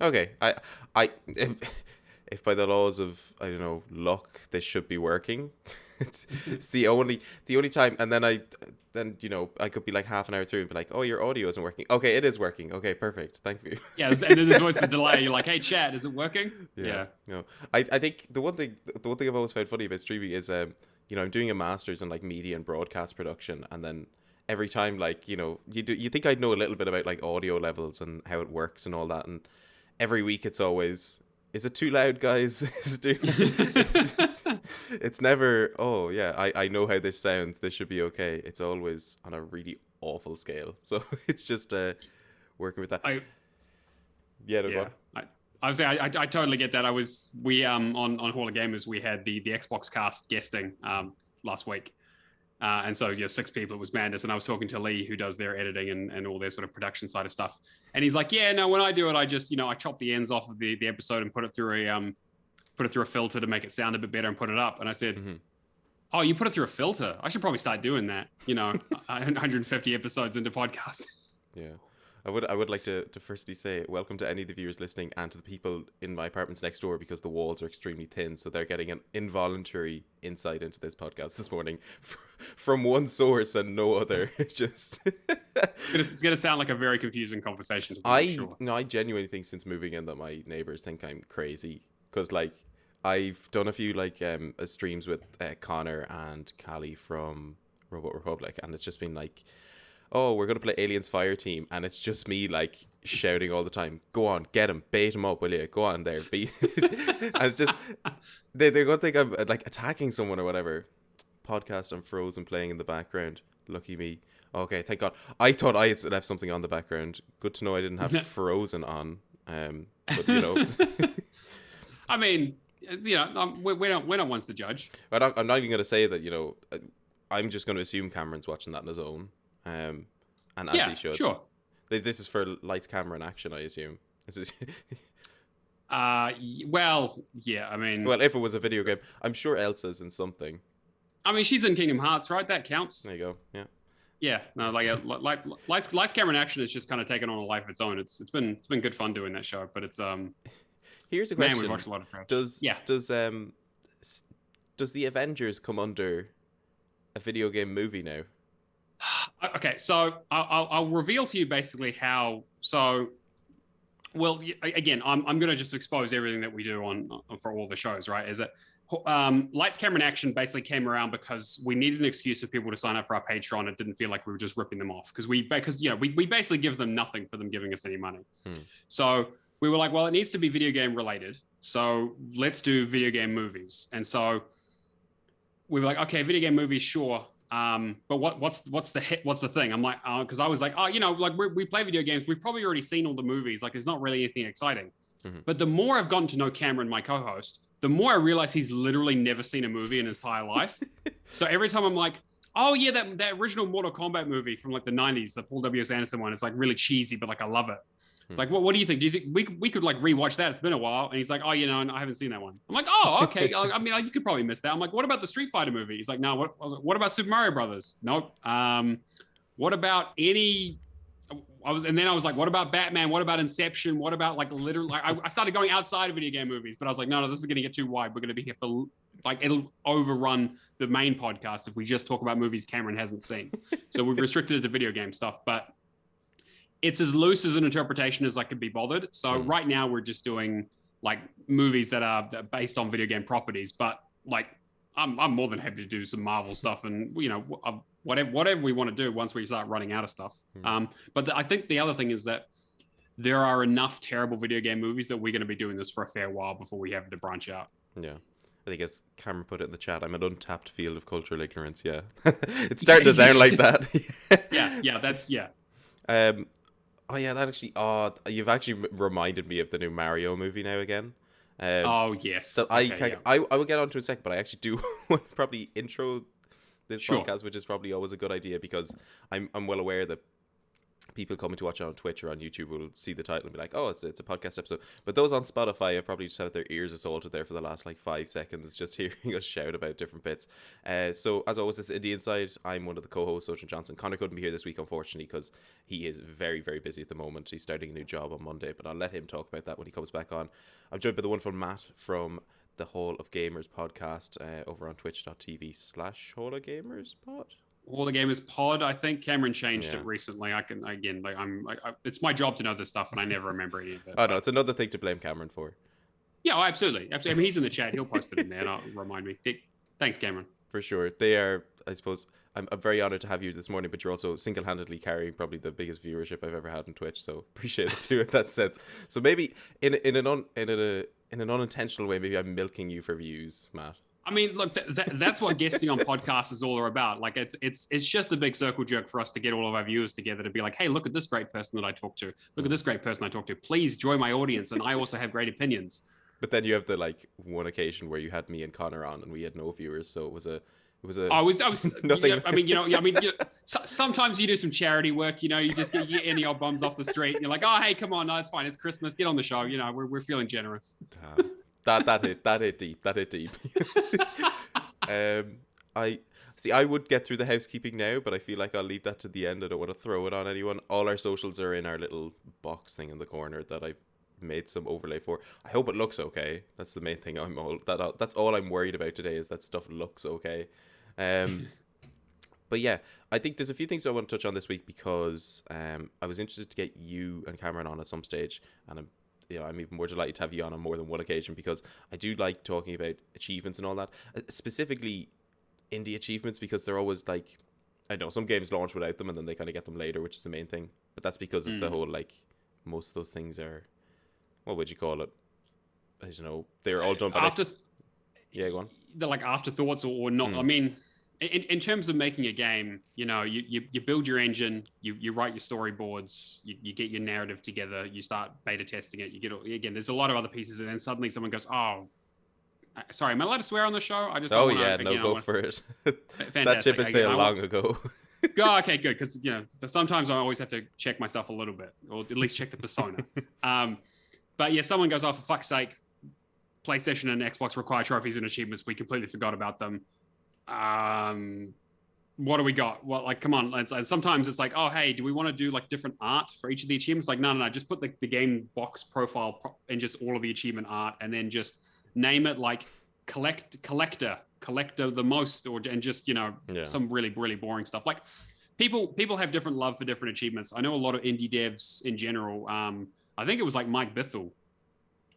Okay, if by the laws of, I don't know, luck, this should be working. It's the only time, and then I could be like half an hour through and be like, oh, your audio isn't working. Okay, it is working. Okay, perfect. Thank you. Yeah, and then there's always the delay. You're like, hey, chat, is it working? Yeah. Yeah. No. I think the one thing I've always found funny about streaming is I'm doing a master's in like media and broadcast production, and then every time, like, you think I'd know a little bit about like audio levels and how it works and all that, and every week it's always, is it too loud, guys? Is it too... It's never, oh yeah, I know how this sounds, this should be okay. It's always on a really awful scale. So it's just working with that. I Yeah, no, go Yeah, on. I was saying I totally get that. We on Hall of Gamers we had the Xbox cast guesting last week, and so yeah, 6 people. It was madness, and I was talking to Lee who does their editing and all their sort of production side of stuff, and he's like, yeah, no, when I do it, I just I chop the ends off of the episode and put it through a filter to make it sound a bit better and put it up. And I said, oh, you put it through a filter? I should probably start doing that. 150 episodes into podcast. Yeah. I would like to firstly say welcome to any of the viewers listening and to the people in my apartments next door, because the walls are extremely thin, so they're getting an involuntary insight into this podcast this morning from one source and no other. It's just It's going to sound like a very confusing conversation. Sure. I genuinely think since moving in that my neighbors think I'm crazy, because like I've done a few like streams with Connor and Callie from Robot Republic, and it's just been like, oh, we're going to play Aliens Fireteam, and it's just me, like, shouting all the time, go on, get him, bait him up, will you? Go on there, beat. And it's just, they're going to think I'm, like, attacking someone or whatever. Podcast, I'm frozen playing in the background. Lucky me. Okay, thank God. I thought I had left something on the background. Good to know I didn't have Frozen on. But, I mean, we're not ones to judge. I'm not even going to say that, I'm just going to assume Cameron's watching that on his own. And as he should. Sure. This is for lights, camera, and action, I assume. This is. Well, yeah. I mean, well, if it was a video game, I'm sure Elsa's in something. I mean, she's in Kingdom Hearts, right? That counts. There you go. Yeah. Yeah. No, like lights, camera, and action has just kind of taken on a life of its own. It's been good fun doing that show, but it's Here's a question. Man, we watched a lot of trash. Does the Avengers come under a video game movie now? Okay, so I'll reveal to you basically how. So, well, again, I'm going to just expose everything that we do on for all the shows, right? Is that Lights, Camera, and Action basically came around because we needed an excuse for people to sign up for our Patreon. It didn't feel like we were just ripping them off because we basically give them nothing for them giving us any money. So we were like, well, it needs to be video game related. So let's do video game movies. And so we were like, okay, video game movies, sure. But what's the thing? I'm like, because I was like, like we play video games. We've probably already seen all the movies. Like, there's not really anything exciting. But the more I've gotten to know Cameron, my co-host, the more I realize he's literally never seen a movie in his entire life. So every time I'm like, oh yeah, that original Mortal Kombat movie from like the 90s, the Paul W.S. Anderson one, it's like really cheesy, but like I love it. Like, what do you think? Do you think we could like rewatch that? It's been a while. And he's like, oh, I haven't seen that one. I'm like, oh, okay. I mean, you could probably miss that. I'm like, what about the Street Fighter movie? He's like, no. What? I was like, what about Super Mario Brothers? Nope. What about any? And then I was like, what about Batman? What about Inception? What about like literally? I started going outside of video game movies, but I was like, no, this is going to get too wide. We're going to be here for like it'll overrun the main podcast if we just talk about movies Cameron hasn't seen. So we've restricted it to video game stuff, but it's as loose as an interpretation as I could be bothered. So right now we're just doing like movies that are based on video game properties, but like I'm more than happy to do some Marvel stuff and whatever we want to do once we start running out of stuff. But I think the other thing is that there are enough terrible video game movies that we're going to be doing this for a fair while before we have to branch out. Yeah. I think as Cameron put it in the chat, I'm an untapped field of cultural ignorance. Yeah. It's starting to sound like that. Yeah. Oh yeah, that actually. Oh, you've actually reminded me of the new Mario movie now again. Oh yes. So I will get onto it in a sec, but I actually do want to probably intro this podcast, which is probably always a good idea because I'm well aware that people coming to watch it on Twitch or on YouTube will see the title and be like, oh, it's a podcast episode. But those on Spotify have probably just had their ears assaulted there for the last like 5 seconds, just hearing us shout about different bits. So as always, this is Indie Inside. I'm one of the co-hosts, Odhrán Johnson. Connor couldn't be here this week, unfortunately, because he is very, very busy at the moment. He's starting a new job on Monday, but I'll let him talk about that when he comes back on. I'm joined by the wonderful Matt from the Hall of Gamers podcast over on twitch.tv/Hall of Gamers pod. All the Gamers pod. I think Cameron changed it recently. It's my job to know this stuff, and I never remember any of it. Oh no, it's another thing to blame Cameron for. Yeah, absolutely. I mean, he's in the chat. He'll post it in there, and I'll remind me. Thanks, Cameron. For sure, they are. I suppose I'm very honored to have you this morning, but you're also single-handedly carrying probably the biggest viewership I've ever had on Twitch. So appreciate it too in that sense. So maybe in an unintentional way, maybe I'm milking you for views, Matt. I mean, look, that's what guesting on podcasts is all about. Like, it's just a big circle jerk for us to get all of our viewers together to be like, hey, look at this great person that I talked to. Look at this great person I talked to. Please join my audience, and I also have great opinions. But then you have the like one occasion where you had me and Connor on, and we had no viewers, so it was a. I was nothing. Sometimes you do some charity work. You just get any old bums off the street, and you're like, oh, hey, come on, no, it's fine, it's Christmas, get on the show. We're feeling generous. That hit deep. I would get through the housekeeping now, but I feel like I'll leave that to the end. I don't want to throw it on anyone. All our socials are in our little box thing in the corner that I've made some overlay for. I hope it looks okay. That's the main thing. That's all I'm worried about today, is that stuff looks okay. But yeah, I think there's a few things I want to touch on this week because I was interested to get you and Cameron on at some stage, and I'm even more delighted to have you on more than one occasion because I do like talking about achievements and all that, specifically indie achievements, because they're always like, I know some games launch without them and then they kind of get them later, which is the main thing, but that's because of the whole, like, most of those things are, what would you call it? I don't know, they're all done by yeah, go on. They're like afterthoughts or not. I mean, in terms of making a game, you build your engine, you write your storyboards, you get your narrative together, you start beta testing it, again, there's a lot of other pieces, and then suddenly someone goes, oh, sorry, am I allowed to swear on the show? I just go for it. That ship has sailed long ago. Oh, okay, good, because sometimes I always have to check myself a little bit, or at least check the persona. But yeah, someone goes, oh, for fuck's sake, PlayStation and Xbox require trophies and achievements. We completely forgot about them. What do we got? Well, like, come on. And sometimes it's like, oh, hey, do we want to do like different art for each of the achievements? Like, no, just put the game box profile and just all of the achievement art, and then just name it like collector the most, and just some really, really boring stuff. Like, people have different love for different achievements. I know a lot of indie devs in general. I think it was like Mike Bithell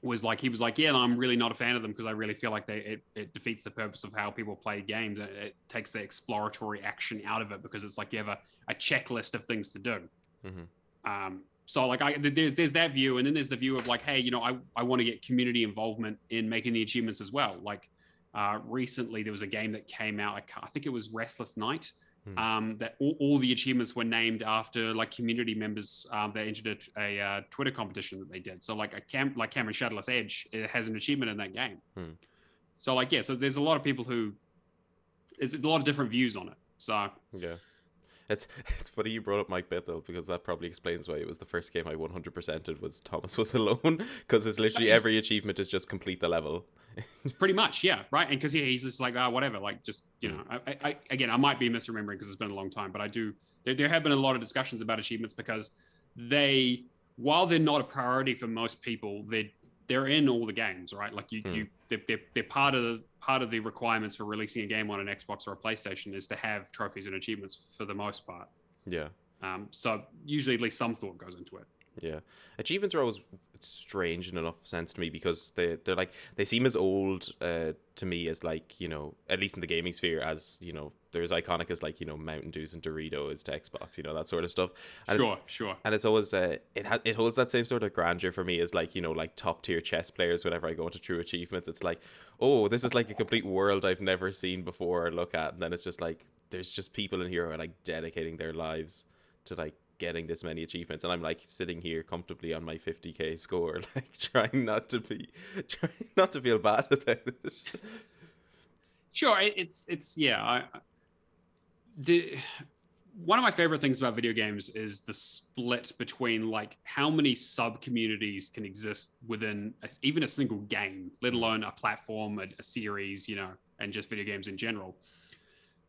was like, he was like, yeah, I'm really not a fan of them because I really feel like it defeats the purpose of how people play games. It takes the exploratory action out of it because it's like you have a checklist of things to do. Mm-hmm. So like there's that view, and then there's the view of like, hey, I want to get community involvement in making the achievements as well. Like recently there was a game that came out, I think it was Restless Night, that all the achievements were named after like community members that entered a Twitter competition that they did. So like Cameron Shadowless Edge, it has an achievement in that game. So like, yeah, so there's a lot of people there's a lot of different views on it. So yeah. It's funny you brought up Mike Bithell, because that probably explains why it was the first game I 100%ed was Thomas Was Alone, because it's literally every achievement is just complete the level. Pretty much, yeah, right. And because he's just like, whatever, like just I might be misremembering because it's been a long time, but I do. There have been a lot of discussions about achievements because while they're not a priority for most people, they're in all the games, right? Like they're part of the requirements for releasing a game on an Xbox or a PlayStation is to have trophies and achievements for the most part. Yeah. So usually at least some thought goes into it. Yeah, achievements are always strange in enough sense to me because they're like, they seem as old to me as like, at least in the gaming sphere, as they're as iconic as like Mountain Dews and Doritos to Xbox, that sort of stuff. And sure. And it's always it holds that same sort of grandeur for me as like like top tier chess players. Whenever I go into true achievements, it's like, oh, this is like a complete world I've never seen before or look at, and then it's just like there's just people in here who are like dedicating their lives to like getting this many achievements, and I'm like sitting here comfortably on my 50k score, like trying not to feel bad about it. Sure, it's yeah. one of my favorite things about video games is the split between like how many sub communities can exist within even a single game, let alone a platform, a series, you know, and just video games in general.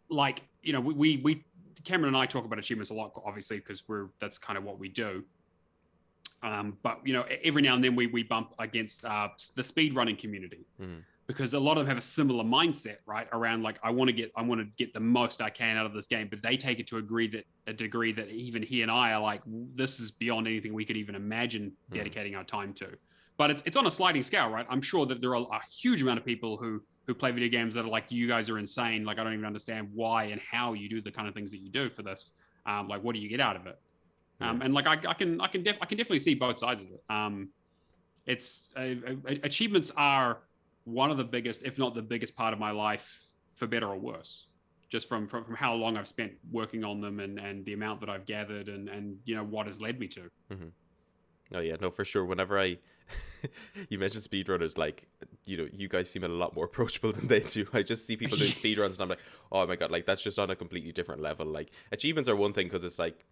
Like, you know, we Cameron and I talk about achievements a lot, obviously, because that's kind of what we do. But you know, every now and then we bump against the speedrunning community. Because a lot of them have a similar mindset, right? Around like, I want to get the most I can out of this game, but they take it to a degree that even he and I are like, this is beyond anything we could even imagine dedicating our time to. But it's on a sliding scale, right? I'm sure that there are a huge amount of people who play video games that are like, you guys are insane. Like, I don't even understand why and how you do the kind of things that you do for this. Like, what do you get out of it? And like, I can definitely see both sides of it. It's achievements are one of the biggest, if not the biggest part of my life, for better or worse, just from how long I've spent working on them and the amount that I've gathered and you know, what has led me to. Oh yeah, no, for sure. Whenever you mentioned speedrunners, like, you know, you guys seem a lot more approachable than they do. I just see people doing speedruns and I'm like, oh my God, like that's just on a completely different level. Like, achievements are one thing because it's like,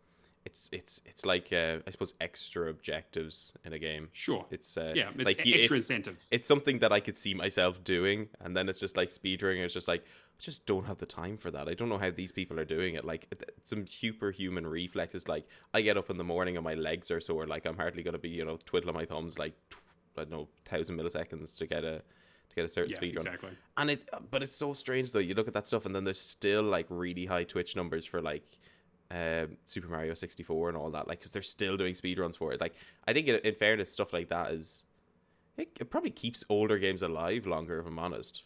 it's like I suppose extra objectives in a game. Sure. It's it's like extra incentive. It's something that I could see myself doing, and then it's just like speedrunning. It's just like, I just don't have the time for that. I don't know how these people are doing it. Like, some superhuman reflexes. Like, I get up in the morning and my legs are sore. Like, I'm hardly gonna be, you know, twiddling my thumbs like, I don't know, 1,000 milliseconds to get a certain speed run. Exactly. And but it's so strange though. You look at that stuff, and then there's still like really high Twitch numbers for like Super Mario 64 and all that, like, because they're still doing speedruns for it. Like, I think in fairness, stuff like that it probably keeps older games alive longer, if I'm honest,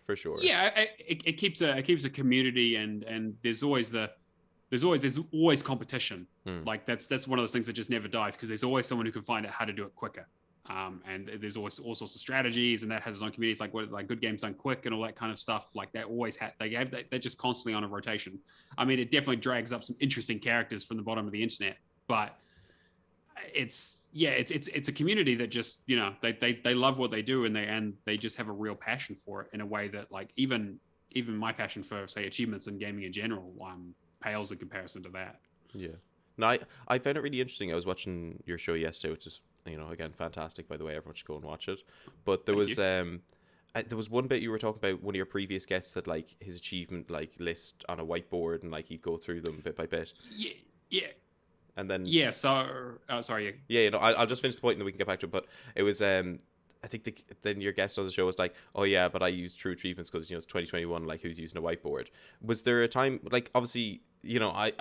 for sure. Yeah, it keeps a community, and there's always competition. Like, that's one of those things that just never dies, because there's always someone who can find out how to do it quicker. And there's always all sorts of strategies, and that has its own communities, like good games done quick and all that kind of stuff. Like, they always they're just constantly on a rotation. I mean, it definitely drags up some interesting characters from the bottom of the internet, but it's a community that just, you know, they love what they do, and they just have a real passion for it in a way that, like, even my passion for, say, achievements and gaming in general pales in comparison to that. Yeah. No, I found it really interesting. I was watching your show yesterday, which is, you know, again, fantastic, by the way. Everyone should go and watch it. But there was one bit you were talking about, one of your previous guests had like his achievement like list on a whiteboard, and like he'd go through them bit by bit. Yeah. And then sorry. Yeah, you know, I'll just finish the point and then we can get back to it. But it was I think then your guest on the show was like, oh yeah, but I use true achievements because, you know, it's 2021. Like, who's using a whiteboard? Was there a time, like, obviously, you know, I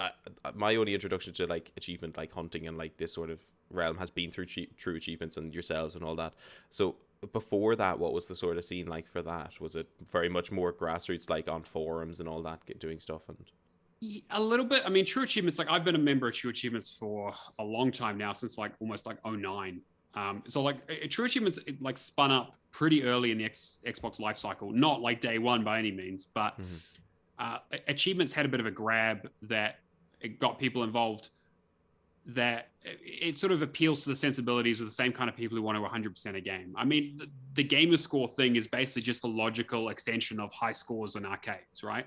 my only introduction to like achievement, like hunting and like this sort of realm, has been through true achievements and yourselves and all that. So before that, what was the sort of scene like for that? Was it very much more grassroots, like on forums and all that, doing stuff? And a little bit. I mean, True Achievements, like, I've been a member of True Achievements for a long time now, since like almost like 2009. So like True Achievements, it like spun up pretty early in the Xbox life cycle, not like day one by any means, but Achievements had a bit of a grab that it got people involved, that it sort of appeals to the sensibilities of the same kind of people who want to 100% a game. I mean, the gamer score thing is basically just a logical extension of high scores in arcades, right?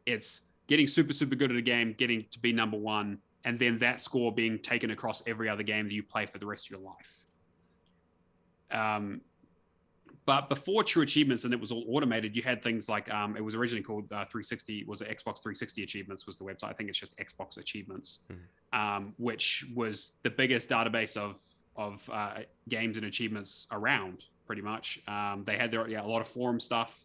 It's getting super, super good at a game, getting to be number one, and then that score being taken across every other game that you play for the rest of your life. But before True Achievements, and it was all automated, you had things like, it was originally called 360, was it Xbox 360 Achievements was the website. I think it's just Xbox Achievements, which was the biggest database of games and achievements around, pretty much. They had a lot of forum stuff.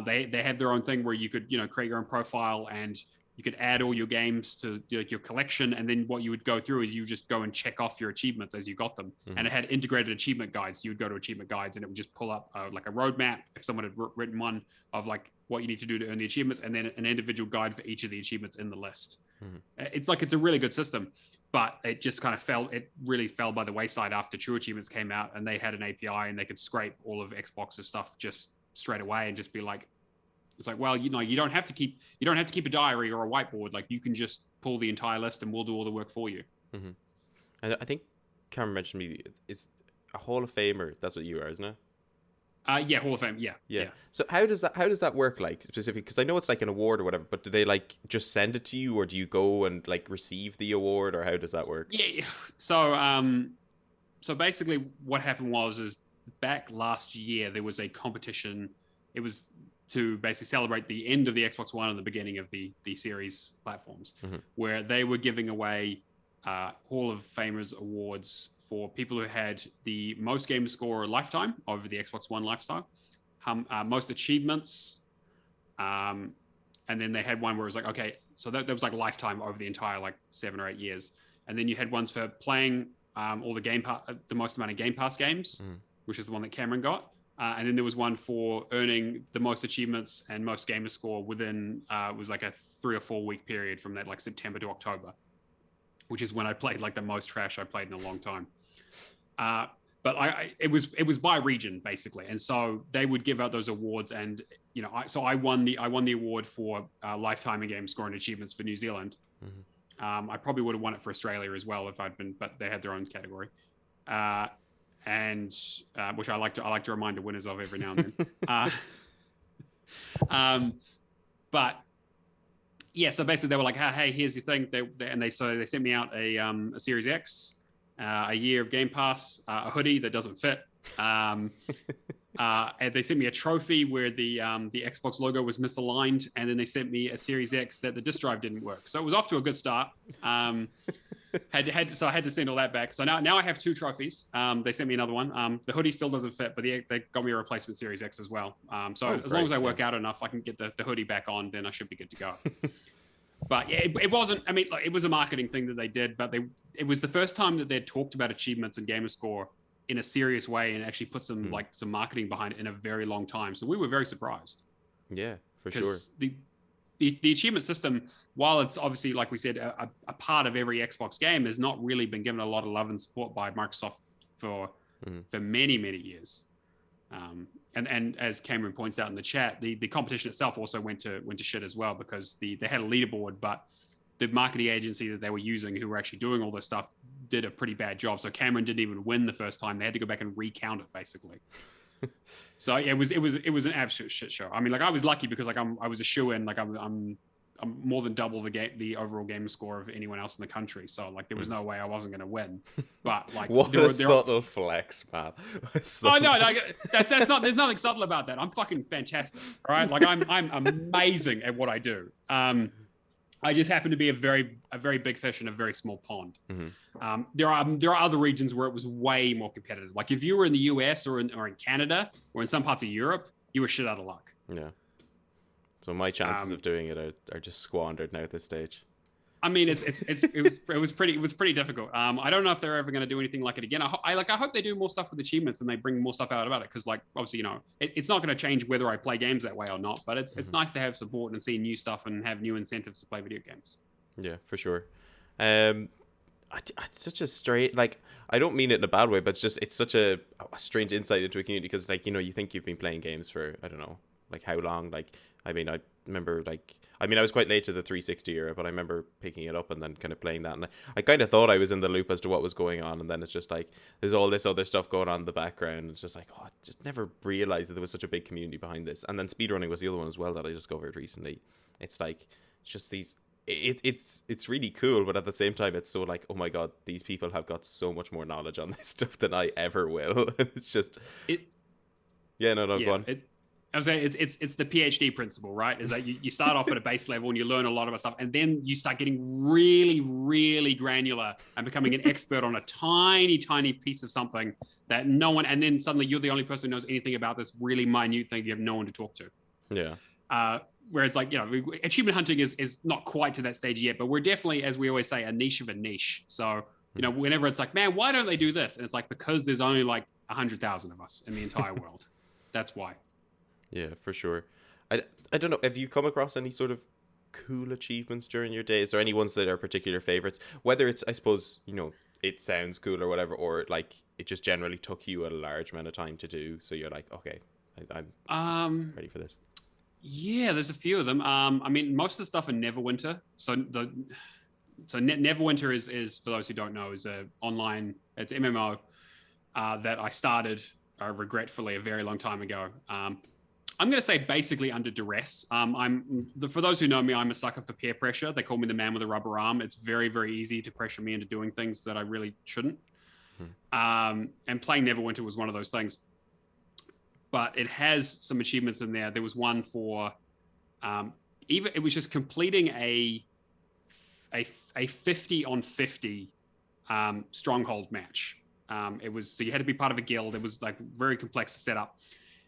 They had their own thing where you could, you know, create your own profile, and you could add all your games to your collection, and then what you would go through is you just go and check off your achievements as you got them. And it had integrated achievement guides. So you would go to achievement guides, and it would just pull up like a roadmap if someone had written one of like what you need to do to earn the achievements, and then an individual guide for each of the achievements in the list. It's a really good system, but it just kind of really fell by the wayside after True Achievements came out, and they had an API and they could scrape all of Xbox's stuff just straight away and just be like, it's like, well, you know, you don't have to keep a diary or a whiteboard. Like, you can just pull the entire list and we'll do all the work for you. And I think Cameron mentioned me, it's a Hall of Famer. That's what you are, isn't it? Yeah, Hall of Fame. Yeah. So how does that work, like, specifically? Because I know it's like an award or whatever, but do they like just send it to you, or do you go and like receive the award, or how does that work? Yeah. So basically, what happened is back last year there was a competition. It was to basically celebrate the end of the Xbox One and the beginning of the series platforms, where they were giving away Hall of Famers awards for people who had the most game score lifetime over the Xbox One lifestyle, most achievements, and then they had one where it was like, okay, so that was like lifetime over the entire like 7 or 8 years, and then you had ones for playing all the most amount of Game Pass games, which is the one that Cameron got. And then there was one for earning the most achievements and most gamer score within was like a 3 or 4 week period from that like September to October, which is when I played like the most trash I played in a long time. But it was by region basically, and so they would give out those awards, and you know, I won the award for lifetime in game score and achievements for New Zealand. I probably would have won it for Australia as well if I'd been, but they had their own category. And which I like to remind the winners of every now and then. But yeah, so basically they were like, hey, here's your thing. They sent me out a Series X, a year of Game Pass, a hoodie that doesn't fit. And they sent me a trophy where the Xbox logo was misaligned, and then they sent me a Series X that the disk drive didn't work. So it was off to a good start. So I had to send all that back. So now I have 2 trophies. They sent me another one. The hoodie still doesn't fit, but they got me a replacement Series X as well. As long as I work out enough, I can get the hoodie back on, then I should be good to go. But yeah, it wasn't. I mean, like, it was a marketing thing that they did, but it was the first time that they'd talked about achievements and gamer score in a serious way and actually put some marketing behind it in a very long time. So we were very surprised. Yeah, for sure. The achievement system, while it's obviously, like we said, a part of every Xbox game, has not really been given a lot of love and support by Microsoft for many, many years. And as Cameron points out in the chat, the competition itself also went to shit as well, because they had a leaderboard, but the marketing agency that they were using, who were actually doing all this stuff, did a pretty bad job. So Cameron didn't even win the first time. They had to go back and recount it basically. So it was an absolute shit show. I mean, like, I was lucky because like I was a shoo-in. Like I'm more than double the overall game score of anyone else in the country. So like there was no way I wasn't going to win. But like, what a subtle flex, man. Oh no, that's not. There's nothing subtle about that. I'm fucking fantastic. All right, like I'm amazing at what I do. I just happen to be a very big fish in a very small pond. There are other regions where it was way more competitive. Like if you were in the US or in Canada or in some parts of Europe, you were shit out of luck. Yeah. So my chances of doing it are just squandered now at this stage. I mean, it was pretty difficult. I don't know if they're ever going to do anything like it again. I hope they do more stuff with achievements and they bring more stuff out about it, because like obviously, you know, it's not going to change whether I play games that way or not. But it's nice to have support and see new stuff and have new incentives to play video games. Yeah, for sure. It's such a straight, like, I don't mean it in a bad way, but it's such a strange insight into a community, because like, you know, you think you've been playing games for, I don't know, like how long. Like, I mean, I remember like, I was quite late to the 360 era, but I remember picking it up and then kind of playing that, and I kind of thought I was in the loop as to what was going on, and then it's just like there's all this other stuff going on in the background. It's just like, oh, I just never realized that there was such a big community behind this. And then speedrunning was the other one as well that I discovered recently. It's like, it's just these, it's really cool, but at the same time it's so like, oh my god, these people have got so much more knowledge on this stuff than I ever will. It's just go on. I was saying it's the PhD principle, right? Is that you start off at a base level and you learn a lot about stuff, and then you start getting really, really granular and becoming an expert on a tiny, tiny piece of something that no one, and then suddenly you're the only person who knows anything about this really minute thing. You have no one to talk to. Yeah. Whereas like, you know, achievement hunting is not quite to that stage yet, but we're definitely, as we always say, a niche of a niche. So, you know, whenever it's like, man, why don't they do this? And it's like, because there's only like 100,000 of us in the entire world. That's why. Yeah, for sure. I don't know. Have you come across any sort of cool achievements during your day? Is there any ones that are particular favorites? Whether it's, I suppose, you know, it sounds cool or whatever, or like it just generally took you a large amount of time to do. So you're like, okay, I'm ready for this. Yeah, there's a few of them. I mean, most of the stuff in Neverwinter. So Neverwinter is, for those who don't know, is a online, it's MMO that I started regretfully a very long time ago. I'm going to say basically under duress. For those who know me, I'm a sucker for peer pressure. They call me the man with a rubber arm. It's very, very easy to pressure me into doing things that I really shouldn't. And playing Neverwinter was one of those things. But it has some achievements in there. There was one for it was just completing a 50 on 50 stronghold match. It was, so you had to be part of a guild. It was like very complex to set up.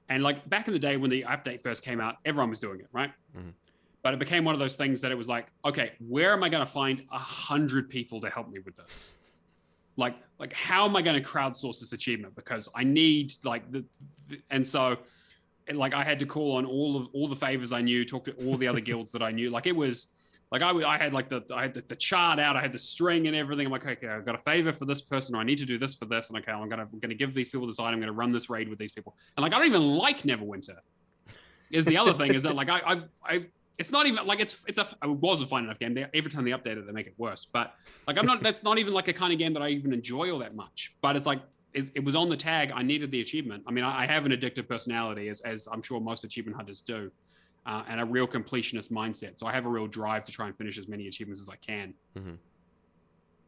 And like back in the day when the update first came out, everyone was doing it, right? But it became one of those things that it was like, okay, where am I going to find 100 people to help me with this? Like how am I going to crowdsource this achievement? Because I need like and so like I had to call on all the favors I knew, talk to all the other guilds that I knew. Like it was like I had like I had the chart out, I had the string and everything. I'm like, okay, I've got a favor for this person, or I need to do this for this, and okay, I'm gonna give these people this item. I'm gonna run this raid with these people, and like I don't even like Neverwinter. Is the other thing is that like I it's not even like it was a fine enough game. Every time they update it, they make it worse. But like that's not even like a kind of game that I even enjoy all that much. But it's like it was on the tag. I needed the achievement. I mean, I have an addictive personality, as I'm sure most achievement hunters do. And a real completionist mindset. So I have a real drive to try and finish as many achievements as I can.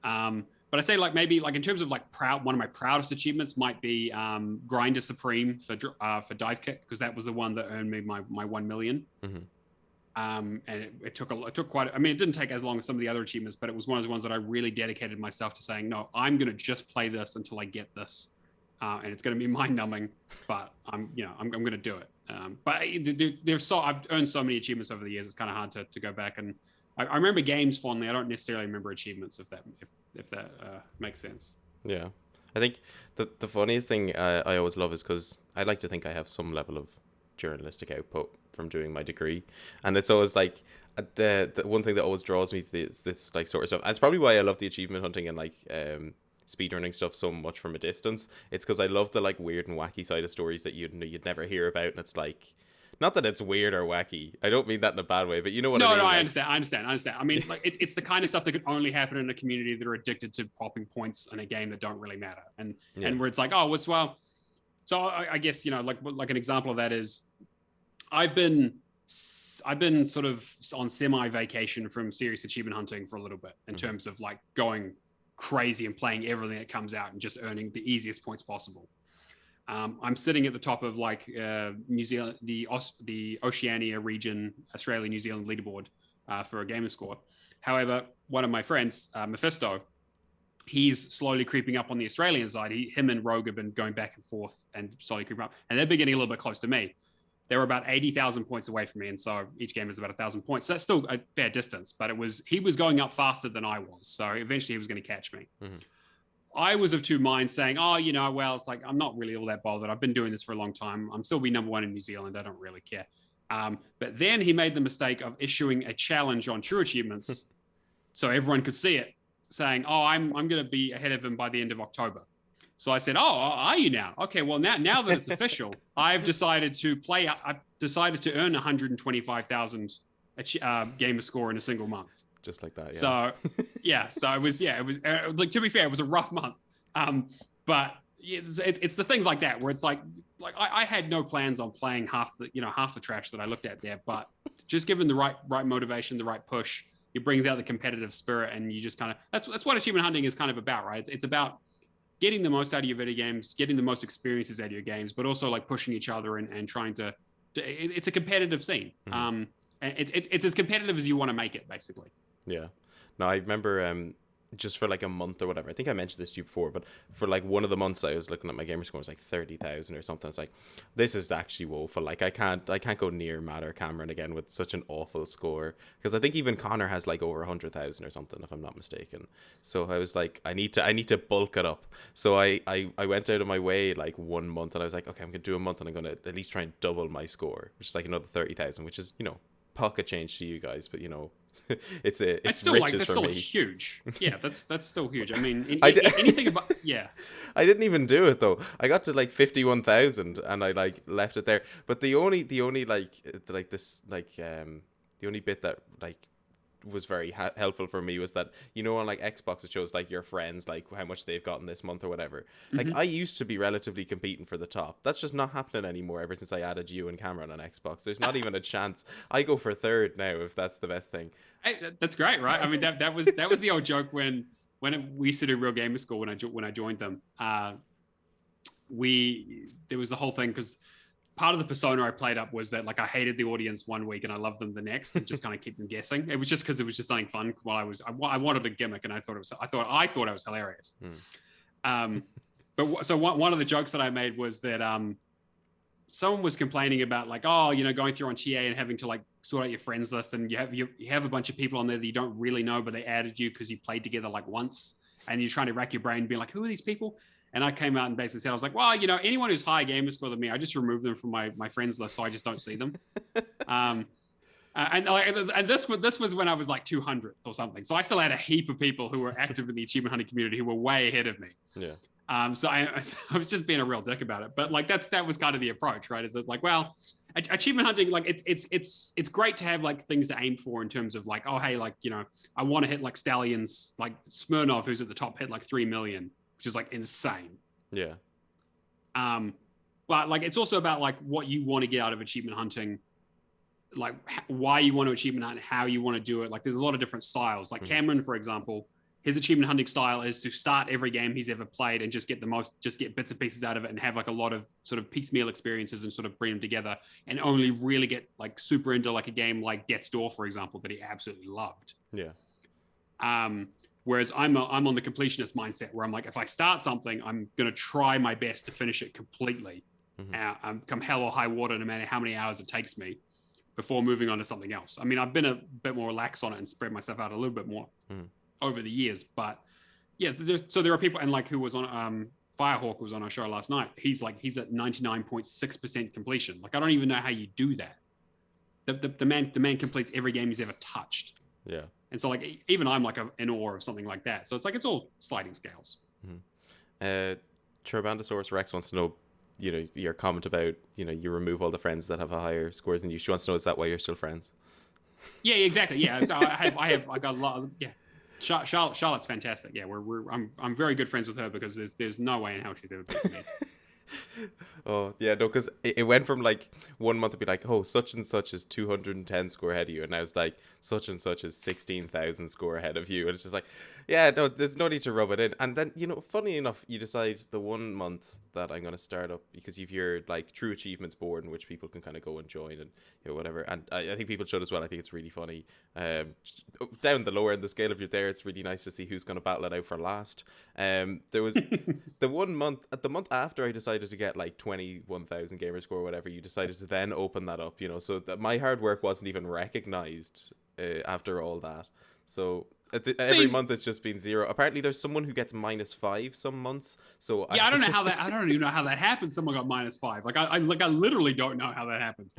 But I say like maybe like in terms of like one of my proudest achievements might be Grinder Supreme for Dive Kick, because that was the one that earned me my 1 million. And it took quite. I mean, it didn't take as long as some of the other achievements, but it was one of those ones that I really dedicated myself to saying, no, I'm going to just play this until I get this. And it's going to be mind-numbing, but I'm going to do it. But I've earned so many achievements over the years. It's kind of hard to go back, and I remember games fondly. I don't necessarily remember achievements, if that makes sense. Yeah, I think the funniest thing I always love is because I like to think I have some level of journalistic output from doing my degree, and it's always like the one thing that always draws me to this like sort of stuff. And it's probably why I love the achievement hunting and like speedrunning stuff so much from a distance. It's because I love the like weird and wacky side of stories that you'd never hear about, and it's like, not that it's weird or wacky, I don't mean that in a bad way, but you know what I mean. No, like, I understand. I mean, like it's the kind of stuff that could only happen in a community that are addicted to popping points in a game that don't really matter, and where it's like, oh, what's well. So I guess like an example of that is I've been sort of on semi vacation from serious achievement hunting for a little bit in terms of like going crazy and playing everything that comes out and just earning the easiest points possible. I'm sitting at the top of like New Zealand, the Oceania region, Australia, New Zealand leaderboard for a gamer score. However, one of my friends, Mephisto, he's slowly creeping up on the Australian side. Him and Rogue have been going back and forth and slowly creeping up, and they're getting a little bit close to me. They were about 80,000 points away from me, and so each game is about 1,000 points. So that's still a fair distance, but he was going up faster than I was, so eventually he was going to catch me. I was of two minds, saying, "Oh, well, it's like I'm not really all that bothered. I've been doing this for a long time. I'm still be number one in New Zealand. I don't really care." But then he made the mistake of issuing a challenge on True Achievements, so everyone could see it, saying, "Oh, I'm going to be ahead of him by the end of October." So I said, "Oh, are you now? Okay, well now that it's official, I've decided to play. I've decided to earn 125,000 gamer score in a single month." Just like that, yeah. So it was like, to be fair, it was a rough month. But it's the things like that where it's like I had no plans on playing half the trash that I looked at there, but just given the right motivation, the right push, it brings out the competitive spirit, and you just kind of that's what achievement hunting is kind of about, right? It's about getting the most out of your video games, getting the most experiences out of your games, but also like pushing each other and trying to it's a competitive scene. And it's as competitive as you want to make it, basically. Yeah. No, I remember just for like a month or whatever, I think I mentioned this to you before, but for like one of the months I was looking at my gamer score, it was like 30,000 or something. It's like, this is actually woeful. Like I can't go near Matt or Cameron again with such an awful score, because I think even Connor has like over 100,000 or something, if I'm not mistaken. So I was like, I need to bulk it up. So I went out of my way like 1 month, and I was like, okay, I'm gonna do a month, and I'm gonna at least try and double my score, which is like another 30,000, which is pocket change to you guys, but it's still riches like that's for still me. Huge. Yeah, that's still huge. I mean, anything about I didn't even do it though. I got to like 51,000 and I like left it there. But the only like this like the only bit that like was very helpful for me was that, you know, on like Xbox it shows like your friends, like how much they've gotten this month or whatever. Like I used to be relatively competing for the top. That's just not happening anymore ever since I added you and Cameron on Xbox. There's not even a chance. I go for third now if that's the best thing. Hey, that's great, right? I mean, that was the old joke when we used to do Real Gamer School when I joined them. There was the whole thing because part of the persona I played up was that like I hated the audience one week and I loved them the next, and just kind of keep them guessing. It was just because it was just something fun while I wanted a gimmick, and I thought it was hilarious. But so one of the jokes that I made was that someone was complaining about like, oh, you know, going through on TA and having to like sort out your friends list, and you have a bunch of people on there that you don't really know, but they added you because you played together like once, and you're trying to rack your brain, being like, who are these people? And I came out and basically said, I was like, well, you know, anyone who's higher gamer score than me, I just remove them from my friends list, so I just don't see them. And this was when I was like 200th or something. So I still had a heap of people who were active in the achievement hunting community who were way ahead of me. Yeah. So I was just being a real dick about it. But like that was kind of the approach, right? Is it like, well, achievement hunting, like it's great to have like things to aim for in terms of like, oh hey, like, you know, I want to hit like Stallions, like Smirnov, who's at the top, hit like 3 million. Which is like insane. Yeah. But like it's also about like what you want to get out of achievement hunting, like why you want to achievement hunt, how you want to do it. Like there's a lot of different styles. Like Cameron, for example, his achievement hunting style is to start every game he's ever played and just get bits and pieces out of it and have like a lot of sort of piecemeal experiences and sort of bring them together, and only really get like super into like a game like Death's Door, for example, that he absolutely loved. Yeah. Whereas I'm on the completionist mindset where I'm like, if I start something, I'm going to try my best to finish it completely, come hell or high water, no matter how many hours it takes me, before moving on to something else. I mean, I've been a bit more lax on it and spread myself out a little bit more over the years. But yes, so there are people, and like who was on Firehawk was on our show last night. He's at 99.6% completion. Like I don't even know how you do that. The man completes every game he's ever touched. Yeah. And so like even I'm like in awe of something like that. So it's like it's all sliding scales. Trobandosaurus Rex wants to know, you know, your comment about, you know, you remove all the friends that have a higher scores than you. She wants to know, is that why you're still friends? Yeah, exactly. Yeah, so I got a lot of, yeah. Charlotte's fantastic. Yeah, I'm very good friends with her because there's no way in hell she's ever been me. Oh yeah, no, because it went from like 1 month to be like, oh, such and such is 210 score ahead of you, and now it's like such and such is 16,000 score ahead of you, and it's just like, yeah, no, there's no need to rub it in. And then, you know, funny enough, you decide the 1 month that I'm going to start up, because you've your like true achievements board in which people can kind of go and join and, you know, whatever. And I think people should as well. I think it's really funny. Down the lower end of the scale, if you're there, it's really nice to see who's going to battle it out for last. There was the 1 month, the month after I decided to get like 21,000 gamer score or whatever, you decided to then open that up, you know, so that my hard work wasn't even recognized after all that. So every month it's just been 0. Apparently there's someone who gets -5 some months. So yeah, I don't know how that. I don't even know how that happened. Someone got -5. Like I literally don't know how that happened.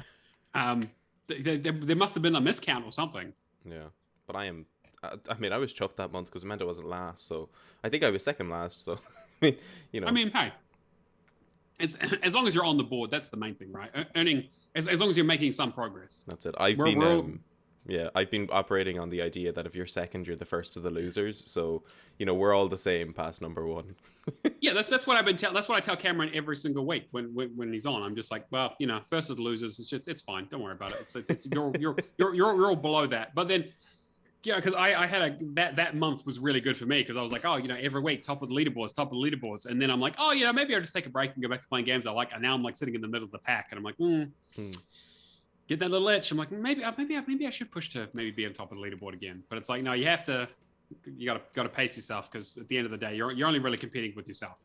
There must have been a miscount or something. Yeah, but I mean, I was chuffed that month because it meant I wasn't last. So I think I was second last. So I mean, you know. I mean, hey, as long as you're on the board, that's the main thing, right? Earning as long as you're making some progress. That's it. I've been operating on the idea that if you're second, you're the first of the losers. So, you know, we're all the same past number 1. Yeah, that's what I've been that's what I tell Cameron every single week when he's on. I'm just like, well, you know, first of the losers, it's fine. Don't worry about it. You're all below that. But then, yeah, because I had that month was really good for me because I was like, oh, you know, every week top of the leaderboards, and then I'm like, oh, you know, maybe I'll just take a break and go back to playing games I like. And now I'm like sitting in the middle of the pack, and I'm like, get that little itch. I'm like, maybe I should push to maybe be on top of the leaderboard again. But it's like, no, you gotta pace yourself, because at the end of the day, you're only really competing with yourself.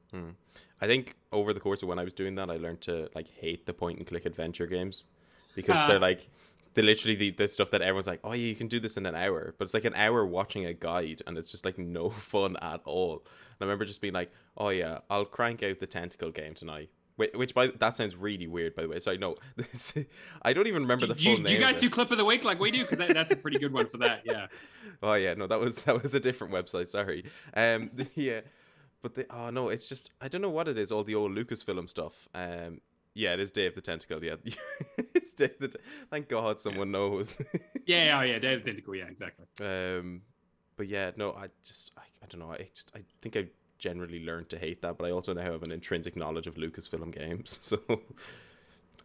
I think over the course of when I was doing that, I learned to like hate the point and click adventure games, because they're literally the stuff that everyone's like, oh yeah, you can do this in an hour, but it's like an hour watching a guide, and it's just like no fun at all. And I remember just being like, oh yeah, I'll crank out the tentacle game tonight. Which that sounds really weird, by the way. So I know this. I don't even remember the full name. Do you guys do clip of the week like we do? Because that's a pretty good one for that. Yeah. Oh yeah, no, that was a different website. Sorry. Yeah, but no, it's just I don't know what it is. All the old Lucasfilm stuff. Yeah, it is Day of the Tentacle. Yeah. Thank God someone knows. Yeah, oh yeah, Day of the Tentacle, yeah, exactly. But yeah, no, I don't know. I think I generally learned to hate that, but I also now have an intrinsic knowledge of Lucasfilm games, so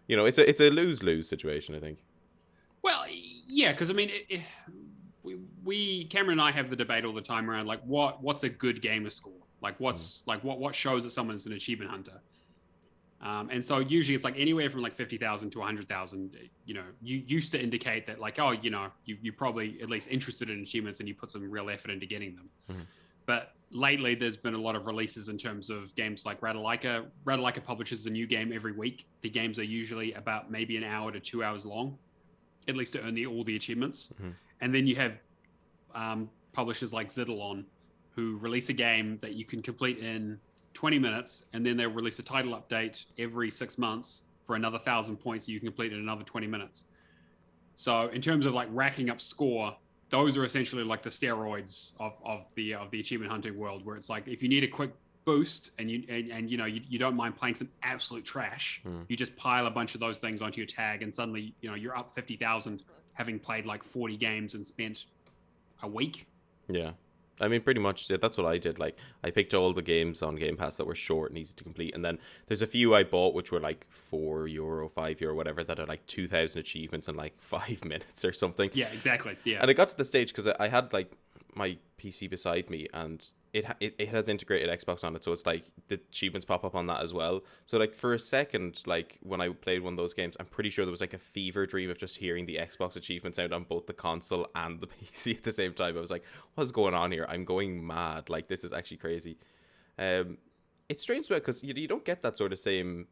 it's a lose-lose situation, I think. Well, yeah, because I mean, we Cameron and I have the debate all the time around like what's a good gamer score, like what shows that someone's an achievement hunter. And so usually it's like anywhere from like 50,000 to 100,000, you used to indicate that like, oh, you're probably at least interested in achievements and you put some real effort into getting them. Mm-hmm. But lately there's been a lot of releases in terms of games like Ratalaika. Ratalaika publishes a new game every week. The games are usually about maybe an hour to 2 hours long, at least to earn all the achievements. Mm-hmm. And then you have publishers like Xitilon who release a game that you can complete in 20 minutes, and then they'll release a title update every 6 months for another 1,000 points that you complete in another 20 minutes. So in terms of like racking up score, those are essentially like the steroids of the achievement hunting world, where it's like if you need a quick boost and you don't mind playing some absolute trash, you just pile a bunch of those things onto your tag, and suddenly you're up 50,000, having played like 40 games and spent a week. Yeah. I mean, pretty much, yeah, that's what I did. Like, I picked all the games on Game Pass that were short and easy to complete. And then there's a few I bought, which were like €4, €5, whatever, that are like 2,000 achievements in like 5 minutes or something. Yeah, exactly. Yeah. And I got to the stage because I had like my PC beside me, and it has integrated Xbox on it, so it's like the achievements pop up on that as well. So like for a second, like when I played one of those games, I'm pretty sure there was like a fever dream of just hearing the Xbox achievements out on both the console and the PC at the same time. I was like, what's going on here? I'm going mad. Like, this is actually crazy. It's strange because you don't get that sort of same,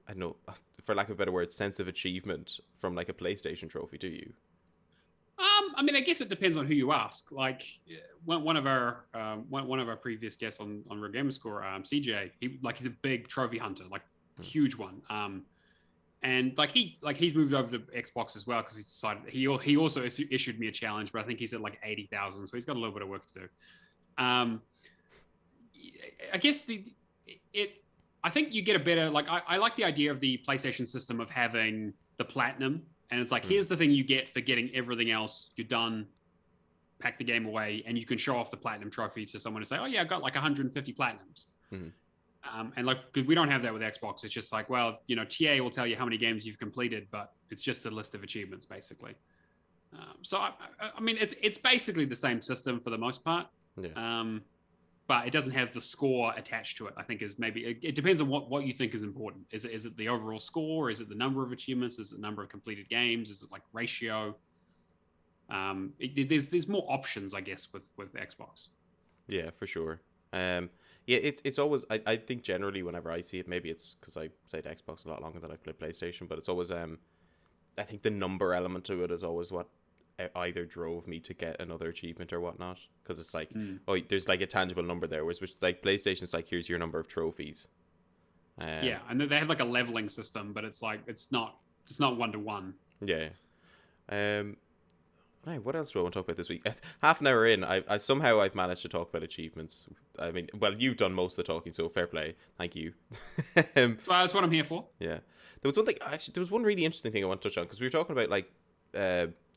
I don't know, for lack of a better word, sense of achievement from like a PlayStation trophy, do you? I mean, I guess it depends on who you ask. Like one of our previous guests on Real Gamer Score, CJ, he's a big trophy hunter, like huge one. And he's moved over to Xbox as well because he decided he also issued me a challenge, but I think he's at like 80,000, so he's got a little bit of work to do. I guess I think you get a better, like I like the idea of the PlayStation system of having the platinum. And it's like, here's the thing you get for getting everything else. You're done, pack the game away, and you can show off the platinum trophy to someone and say, oh, yeah, I've got like 150 platinums. Mm-hmm. And like, because we don't have that with Xbox. It's just like, well, TA will tell you how many games you've completed, but it's just a list of achievements, basically. So, I mean, it's basically the same system for the most part. Yeah. But it doesn't have the score attached to it. I think is maybe it depends on what you think is important. Is it the overall score? Is it the number of achievements? Is it the number of completed games? Is it like ratio? There's more options, I guess, with Xbox. Yeah, for sure. Yeah, it's always I think generally whenever I see it, maybe it's because I played Xbox a lot longer than I played PlayStation, but it's always I think the number element to it is always what either drove me to get another achievement or whatnot, because it's like there's like a tangible number there, which like PlayStation's like, here's your number of trophies. Yeah, and they have like a leveling system, but it's like it's not 1-to-1. Yeah. Right, what else do I want to talk about this week? Half an hour in, I've managed to talk about achievements. I mean, well, you've done most of the talking, so fair play. Thank you. So that's what I'm here for. Yeah. There was one really interesting thing I want to touch on, because we were talking about like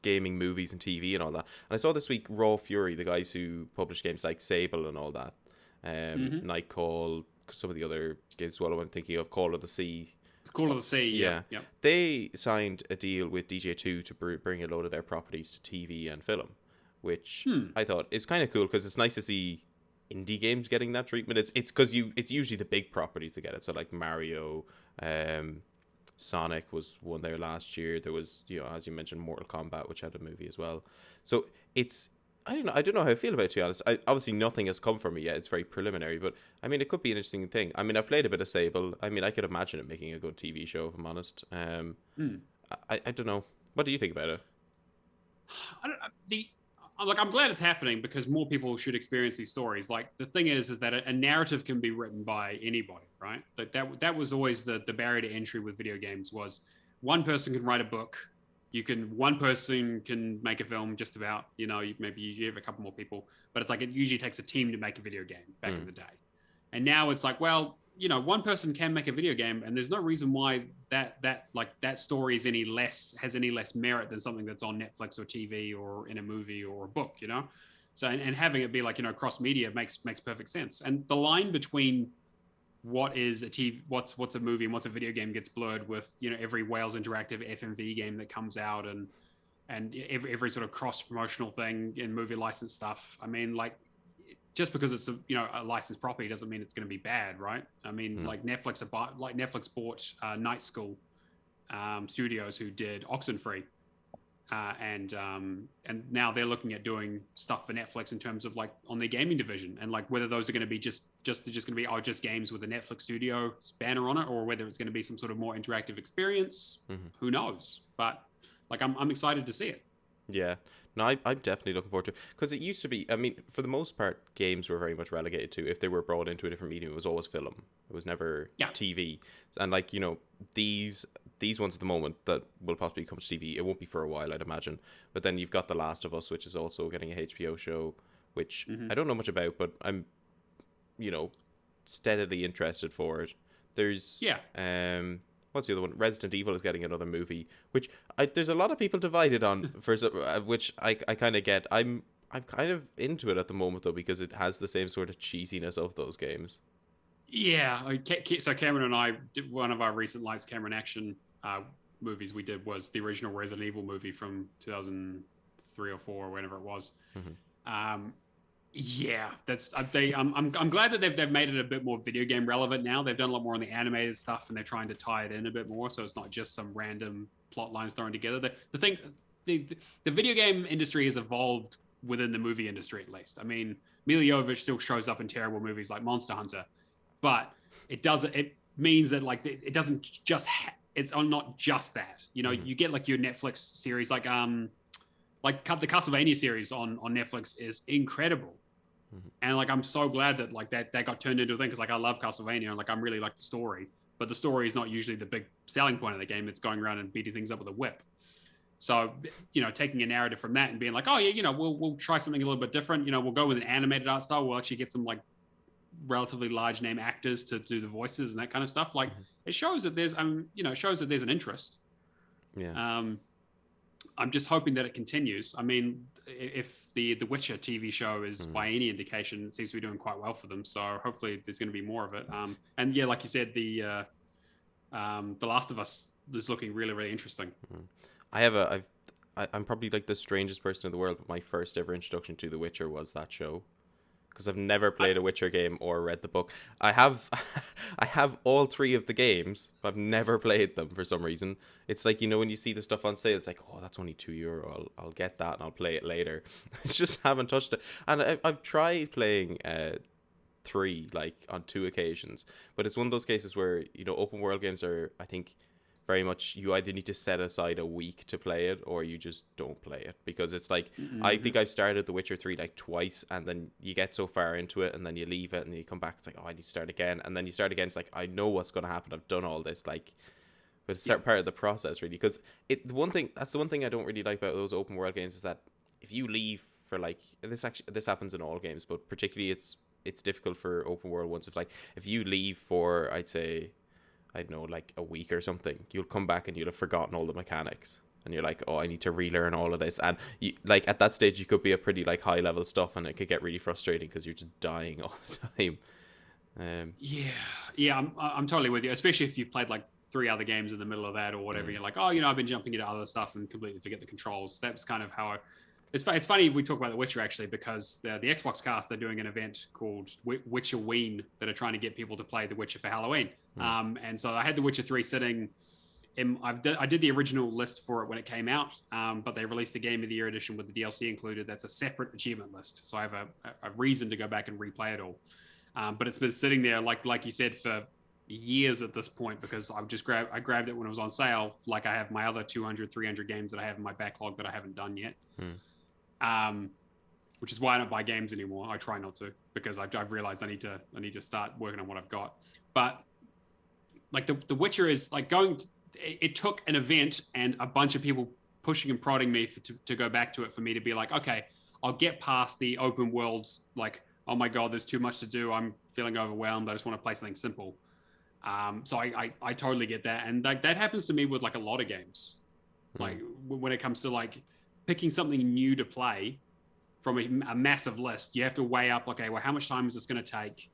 gaming, movies, and TV and all that. And I saw this week Raw Fury, the guys who publish games like Sable and all that, Nightcall, some of the other games as well I'm thinking of, Call of the Sea. Call of the Sea, yeah. They signed a deal with DJ2 to bring a load of their properties to TV and film, which I thought is kind of cool, because it's nice to see indie games getting that treatment. It's because it's usually the big properties that get it. So like Mario, Sonic was one there last year. There was, as you mentioned, Mortal Kombat, which had a movie as well. So it's, I don't know how I feel about it, to be honest. Obviously nothing has come from it yet. It's very preliminary, but I mean, it could be an interesting thing. I mean, I played a bit of Sable. I mean, I could imagine it making a good TV show, if I'm honest. I don't know. What do you think about it? I'm glad it's happening, because more people should experience these stories. Like, the thing is that a narrative can be written by anybody, right? Like that was always the barrier to entry with video games, was one person can write a book. One person can make a film, just about, maybe you have a couple more people, but it's like, it usually takes a team to make a video game back in the day. And now it's like, well, one person can make a video game, and there's no reason why that story has any less merit than something that's on Netflix or TV or in a movie or a book, So and having it be like cross media makes perfect sense. And the line between what is a TV, what's a movie and what's a video game gets blurred with every Wales Interactive FMV game that comes out and every sort of cross promotional thing in movie license stuff. I mean, like, just because it's a licensed property doesn't mean it's going to be bad, right? I mean, like Netflix bought Night School Studios, who did Oxenfree, and now they're looking at doing stuff for Netflix in terms of like on their gaming division, and like whether those are going to be just going to be just games with a Netflix studio banner on it, or whether it's going to be some sort of more interactive experience. Who knows? But like I'm excited to see it. Yeah. No, I'm definitely looking forward to it. Because it used to be, I mean, for the most part, games were very much relegated to, if they were brought into a different medium, it was always film. It was never TV. And like, these ones at the moment that will possibly come to TV, it won't be for a while, I'd imagine. But then you've got The Last of Us, which is also getting a HBO show, which I don't know much about, but I'm, steadily interested for it. There's, what's the other one? Resident Evil is getting another movie, which there's a lot of people divided on, which I kind of get. I'm kind of into it at the moment, though, because it has the same sort of cheesiness of those games. Yeah. So Cameron and I did one of our recent Lights, Camera, and Action movies we did was the original Resident Evil movie from 2003 or 4 or whenever it was. Yeah, I'm glad that they've made it a bit more video game relevant now. They've done a lot more on the animated stuff, and they're trying to tie it in a bit more, so it's not just some random plot lines thrown together. The video game industry has evolved within the movie industry, at least. I mean, Mila Jovovich still shows up in terrible movies like Monster Hunter, but it means that like it doesn't just it's not just that. You get like your Netflix series like the Castlevania series on Netflix is incredible. And like I'm so glad that like that got turned into a thing, because like I love Castlevania and like I'm really like the story, but the story is not usually the big selling point of the game. It's going around and beating things up with a whip. So taking a narrative from that and being like, oh yeah, we'll try something a little bit different. We'll go with an animated art style. We'll actually get some like relatively large name actors to do the voices and that kind of stuff. Like it shows that there's an interest. Yeah. I'm just hoping that it continues. I mean, if the Witcher TV show is by any indication, it seems to be doing quite well for them. So hopefully there's going to be more of it. And yeah, like you said, the Last of Us is looking really, really interesting. I'm probably like the strangest person in the world, but my first ever introduction to The Witcher was that show. Because I've never played a Witcher game or read the book. I have all 3 of the games, but I've never played them for some reason. It's like, when you see the stuff on sale, it's like, oh, that's only €2. I'll get that and I'll play it later. I just haven't touched it. And I've tried playing 3 like on 2 occasions, but it's one of those cases where open world games are, I think, very much you either need to set aside a week to play it or you just don't play it, because it's like I think I've started The Witcher 3 like twice, and then you get so far into it and then you leave it and then you come back, it's like, oh, I need to start again, and then you start again, it's like, I know what's going to happen, I've done all this, like, but it's part of the process, really. Because that's the one thing I don't really like about those open world games, is that if you leave for like, this happens in all games, but particularly it's difficult for open world ones, if you leave for, I'd say, I don't know, like a week or something, you'll come back and you'll have forgotten all the mechanics, and you're like, oh, I need to relearn all of this, and you, like at that stage you could be a pretty like high level stuff, and it could get really frustrating because you're just dying all the time. I'm totally with you, especially if you've played like 3 other games in the middle of that or whatever. You're like, oh, I've been jumping into other stuff and completely forget the controls. That's kind of how it's funny we talk about The Witcher, actually, because the Xbox cast are doing an event called Witcherween that are trying to get people to play The Witcher for Halloween. And so I had The Witcher 3 sitting. I did the original list for it when it came out, but they released a Game of the Year edition with the DLC included. That's a separate achievement list. So I have a reason to go back and replay it all. But it's been sitting there, like you said, for years at this point, because I grabbed it when it was on sale, like I have my other 200, 300 games that I have in my backlog that I haven't done yet. Which is why I don't buy games anymore. I try not to, because I've realized I need to start working on what I've got. But like the Witcher is like it took an event and a bunch of people pushing and prodding me to go back to it for me to be like, okay, I'll get past the open world, like, oh my God, there's too much to do, I'm feeling overwhelmed. I just want to play something simple. So I totally get that. And that happens to me with like a lot of games. Like when it comes to like picking something new to play from a massive list, you have to weigh up, okay, well, how much time is this going to take?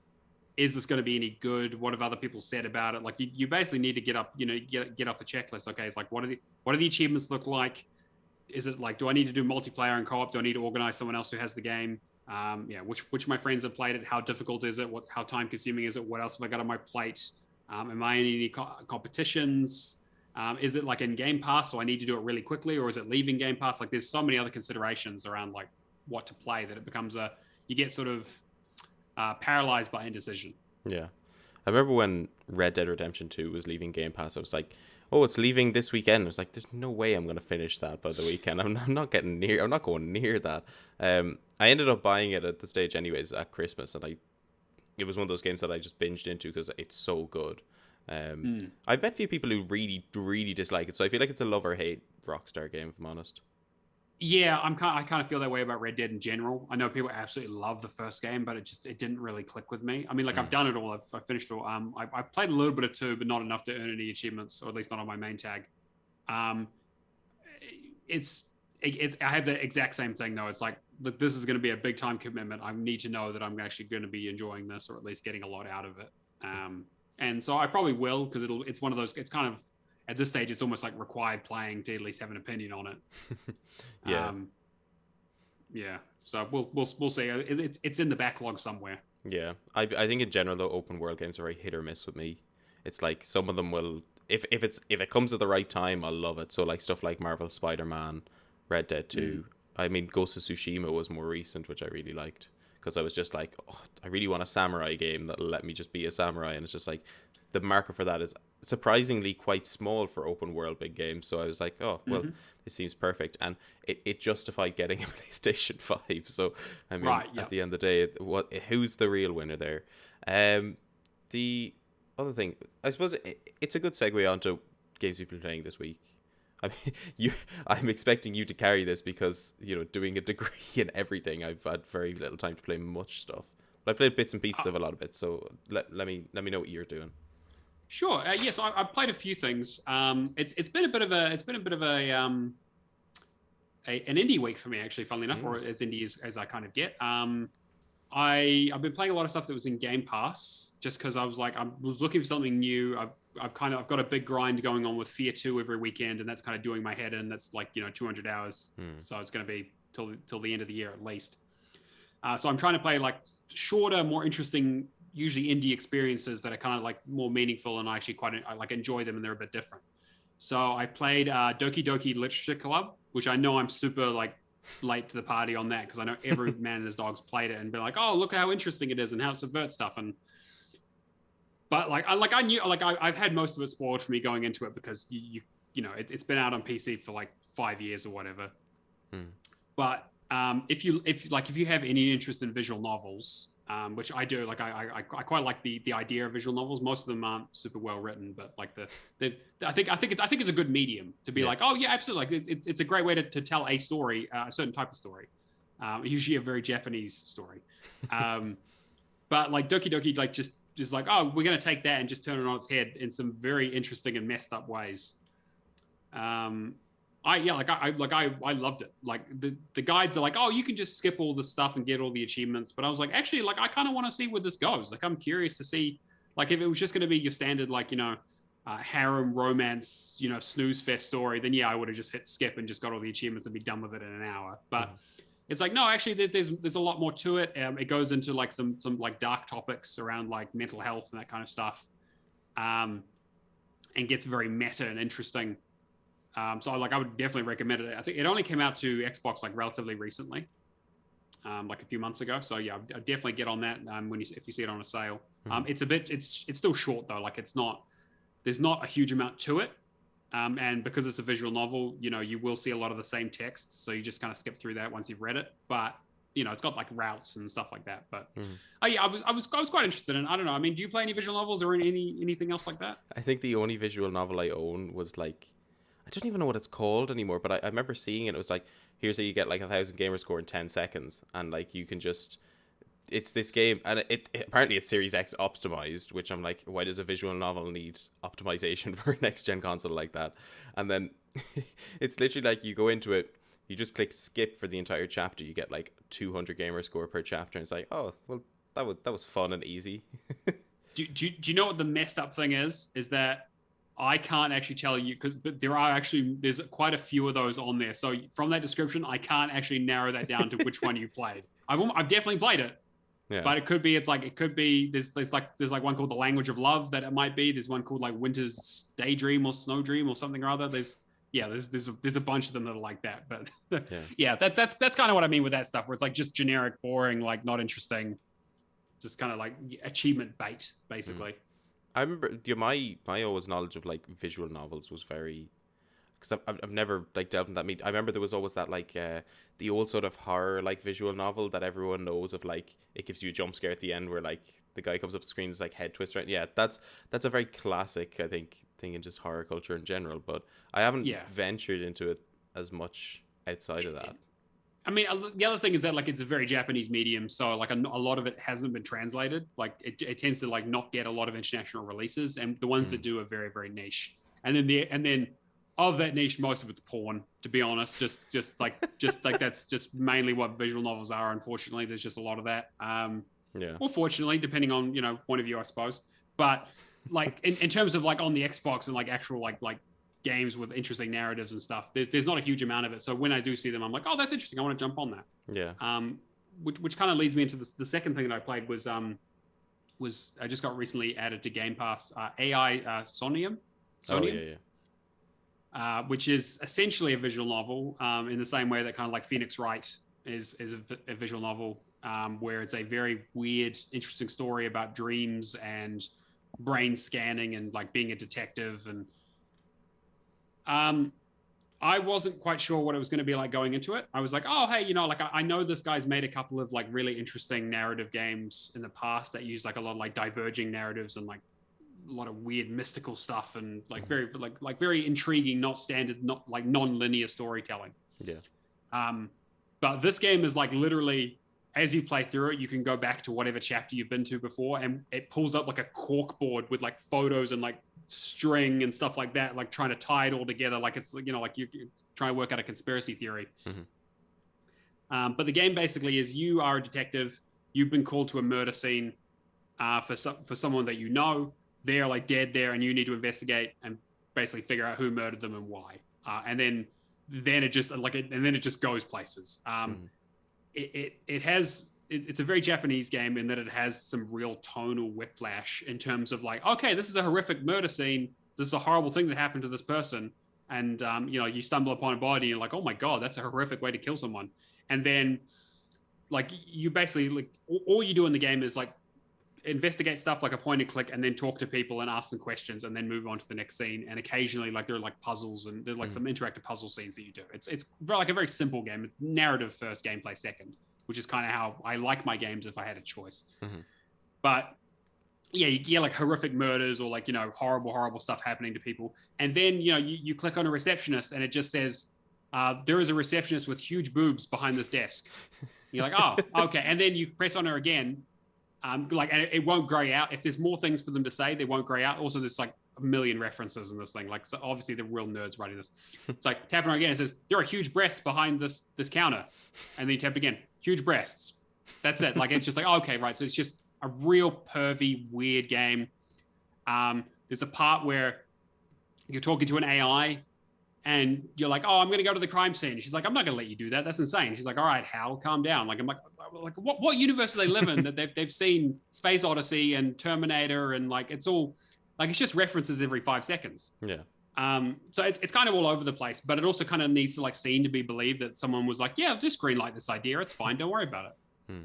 Is this going to be any good? What have other people said about it? Like you basically need to get off the checklist. Okay, it's like what do the achievements look like? Is it like, do I need to do multiplayer and co-op? Do I need to organize someone else who has the game? Which of my friends have played it? How difficult is it? How time consuming is it? What else have I got on my plate? Am I in any competitions? Is it like in Game Pass, so I need to do it really quickly, or is it leaving Game Pass? Like there's so many other considerations around like what to play that it becomes you get sort of paralyzed by indecision. Yeah. I remember when Red Dead Redemption 2 was leaving Game Pass, I was like, oh, it's leaving this weekend. I was like, there's no way I'm going to finish that by the weekend. I'm not going near that. I ended up buying it at the stage anyways at Christmas, and it was one of those games that I just binged into because it's so good. I've met a few people who really, really dislike it, so I feel like it's a love or hate Rockstar game, if I'm honest. Yeah, I kind of feel that way about Red Dead in general. I know people absolutely love the first game, but it didn't really click with me. I mean, like I've done it all. I've finished it all. I played a little bit of 2, but not enough to earn any achievements, or at least not on my main tag. I have the exact same thing though. It's like, this is going to be a big time commitment. I need to know that I'm actually going to be enjoying this, or at least getting a lot out of it. And so I probably will, because it's one of those. It's kind of, at this stage, it's almost like required playing to at least have an opinion on it. Yeah. Yeah. So we'll see. It's in the backlog somewhere. Yeah. I think in general, though, open world games are very hit or miss with me. It's like some of them will, if it comes at the right time, I'll love it. So like stuff like Marvel Spider-Man, Red Dead 2. I mean, Ghost of Tsushima was more recent, which I really liked, because I was just like, oh, I really want a samurai game that'll let me just be a samurai. And it's just like, the market for that is surprisingly quite small for open world big games. So I was like, oh, well, this seems perfect. And it justified getting a PlayStation 5. So, I mean, at the end of the day, who's the real winner there? The other thing, I suppose it's a good segue onto games you've been playing this week. I mean, I'm expecting you to carry this because, doing a degree in everything, I've had very little time to play much stuff. But I played bits and pieces of a lot of it, so let me know what you're doing. Sure. Yes, I've played a few things. It's been a bit of an indie week for me, actually. Funnily enough, or as indie as I kind of get. I've been playing a lot of stuff that was in Game Pass, just because I was looking for something new. I've got a big grind going on with Fear 2 every weekend, and that's kind of doing my head in. That's like 200 hours, so it's going to be till the end of the year at least. So I'm trying to play like shorter, more interesting, usually indie experiences that are kind of like more meaningful, and I actually I enjoy them, and they're a bit different. So I played Doki Doki Literature Club, which I know I'm super like late to the party on that, because I know every man and his dog's played it and been like, oh, look how interesting it is and how it subverts stuff. But I've had most of it spoiled for me going into it, because it's been out on PC for like 5 years or whatever. But if you have any interest in visual novels, which I do, like I quite like the idea of visual novels. Most of them aren't super well written, but like I think it's a good medium to be like, oh yeah, absolutely. Like it's a great way to tell a story, a certain type of story, usually a very Japanese story. But like Doki Doki, like just like, oh, we're gonna take that and just turn it on its head in some very interesting and messed up ways. I loved it. Like the guides are like, oh, you can just skip all the stuff and get all the achievements. But I was like, actually, like I kind of want to see where this goes. Like I'm curious to see, like if it was just going to be your standard, like harem romance, snooze fest story, then yeah, I would have just hit skip and just got all the achievements and be done with it in an hour. But it's like, no, actually, there's a lot more to it. It goes into like some like dark topics around like mental health and that kind of stuff, and gets very meta and interesting. So like I would definitely recommend it. I think it only came out to Xbox like relatively recently, like a few months ago. So yeah, I'd definitely get on that if you see it on a sale. It's still short though. Like there's not a huge amount to it. And because it's a visual novel, you will see a lot of the same texts. So you just kind of skip through that once you've read it. But it's got like routes and stuff like that. But I was quite interested in it. I don't know. I mean, do you play any visual novels or anything else like that? I think the only visual novel I own was like, I don't even know what it's called anymore, but I remember seeing it. It was like, here's how you get like 1,000 gamer score in 10 seconds. And like, you can just, it's this game, and apparently it's Series X optimized, which I'm like, why does a visual novel need optimization for a next gen console like that? And then it's literally like you go into it, you just click skip for the entire chapter, you get like 200 gamer score per chapter, and it's like, oh well, that was fun and easy. Do you know what the messed up thing is? Is that I can't actually tell you, but there's quite a few of those on there. So from that description, I can't actually narrow that down to which one you played. I've definitely played it, but it could be there's one called The Language of Love that it might be. There's one called like Winter's Daydream or Snowdream or something or other. There's a bunch of them that are like that. But that's kind of what I mean with that stuff, where it's like just generic, boring, like not interesting, just kind of like achievement bait, basically. I remember my always knowledge of like visual novels was very, because I've never like delved in that. I remember there was always that like the old sort of horror like visual novel that everyone knows of, like it gives you a jump scare at the end where like the guy comes up the screen is like head twist, right? Yeah, that's a very classic, I think, thing in just horror culture in general. But I haven't ventured into it as much outside of that. I mean, the other thing is that like it's a very Japanese medium, so like a lot of it hasn't been translated. Like it tends to like not get a lot of international releases, and the ones that do are very, very niche. And then of that niche, most of it's porn. To be honest, just like that's just mainly what visual novels are. Unfortunately, there's just a lot of that. Or fortunately, depending on point of view, I suppose. But like in terms of like on the Xbox and like actual like games with interesting narratives and stuff, there's not a huge amount of it. So when I do see them, I'm like, oh, that's interesting, I want to jump on that. Which kind of leads me into the second thing that I played was I just got recently added to Game Pass, AI Sonium. Which is essentially a visual novel, in the same way that kind of like Phoenix Wright is a visual novel, where it's a very weird, interesting story about dreams and brain scanning and like being a detective. And I wasn't quite sure what it was going to be like going into it. I was like, oh, hey, like I know this guy's made a couple of like really interesting narrative games in the past that use like a lot of like diverging narratives and like a lot of weird mystical stuff and like very very intriguing, not standard, not like non-linear storytelling. But this game is like literally, as you play through it, you can go back to whatever chapter you've been to before, and it pulls up like a cork board with like photos and like string and stuff like that, like trying to tie it all together, like it's like you're trying to work out a conspiracy theory. But the game basically is you are a detective, you've been called to a murder scene for someone that you know. They're like dead there, and you need to investigate and basically figure out who murdered them and why. And then it just goes places. It's a very Japanese game in that it has some real tonal whiplash in terms of like, okay, this is a horrific murder scene. This is a horrible thing that happened to this person. And, you stumble upon a body and you're like, oh my God, that's a horrific way to kill someone. And then like you basically like all you do in the game is like investigate stuff like a point and click, and then talk to people and ask them questions, and then move on to the next scene. And occasionally like there are like puzzles, and there's like some interactive puzzle scenes that you do. It's like a very simple game, narrative first, gameplay second, which is kind of how I like my games if I had a choice. But yeah, you get like horrific murders or like horrible stuff happening to people, and then you click on a receptionist and it just says there is a receptionist with huge boobs behind this desk. You're like, oh, okay. And then you press on her again, and it won't gray out. If there's more things for them to say, they won't gray out. Also, there's like a million references in this thing. Like, so obviously the real nerds writing this. It's like tapping on again. It says there are huge breasts behind this counter, and then you tap again, huge breasts. That's it. Like it's just like, oh, okay, right. So it's just a real pervy, weird game. There's a part where you're talking to an AI, and you're like, oh, I'm going to go to the crime scene. She's like, I'm not going to let you do that. That's insane. She's like, all right, Hal, calm down. Like, I'm like what universe do they live in that they've seen Space Odyssey and Terminator, and like it's all like it's just references every 5 seconds. So it's kind of all over the place, but it also kind of needs to like seem to be believed that someone was like, yeah, just greenlight this idea. It's fine. Don't worry about it.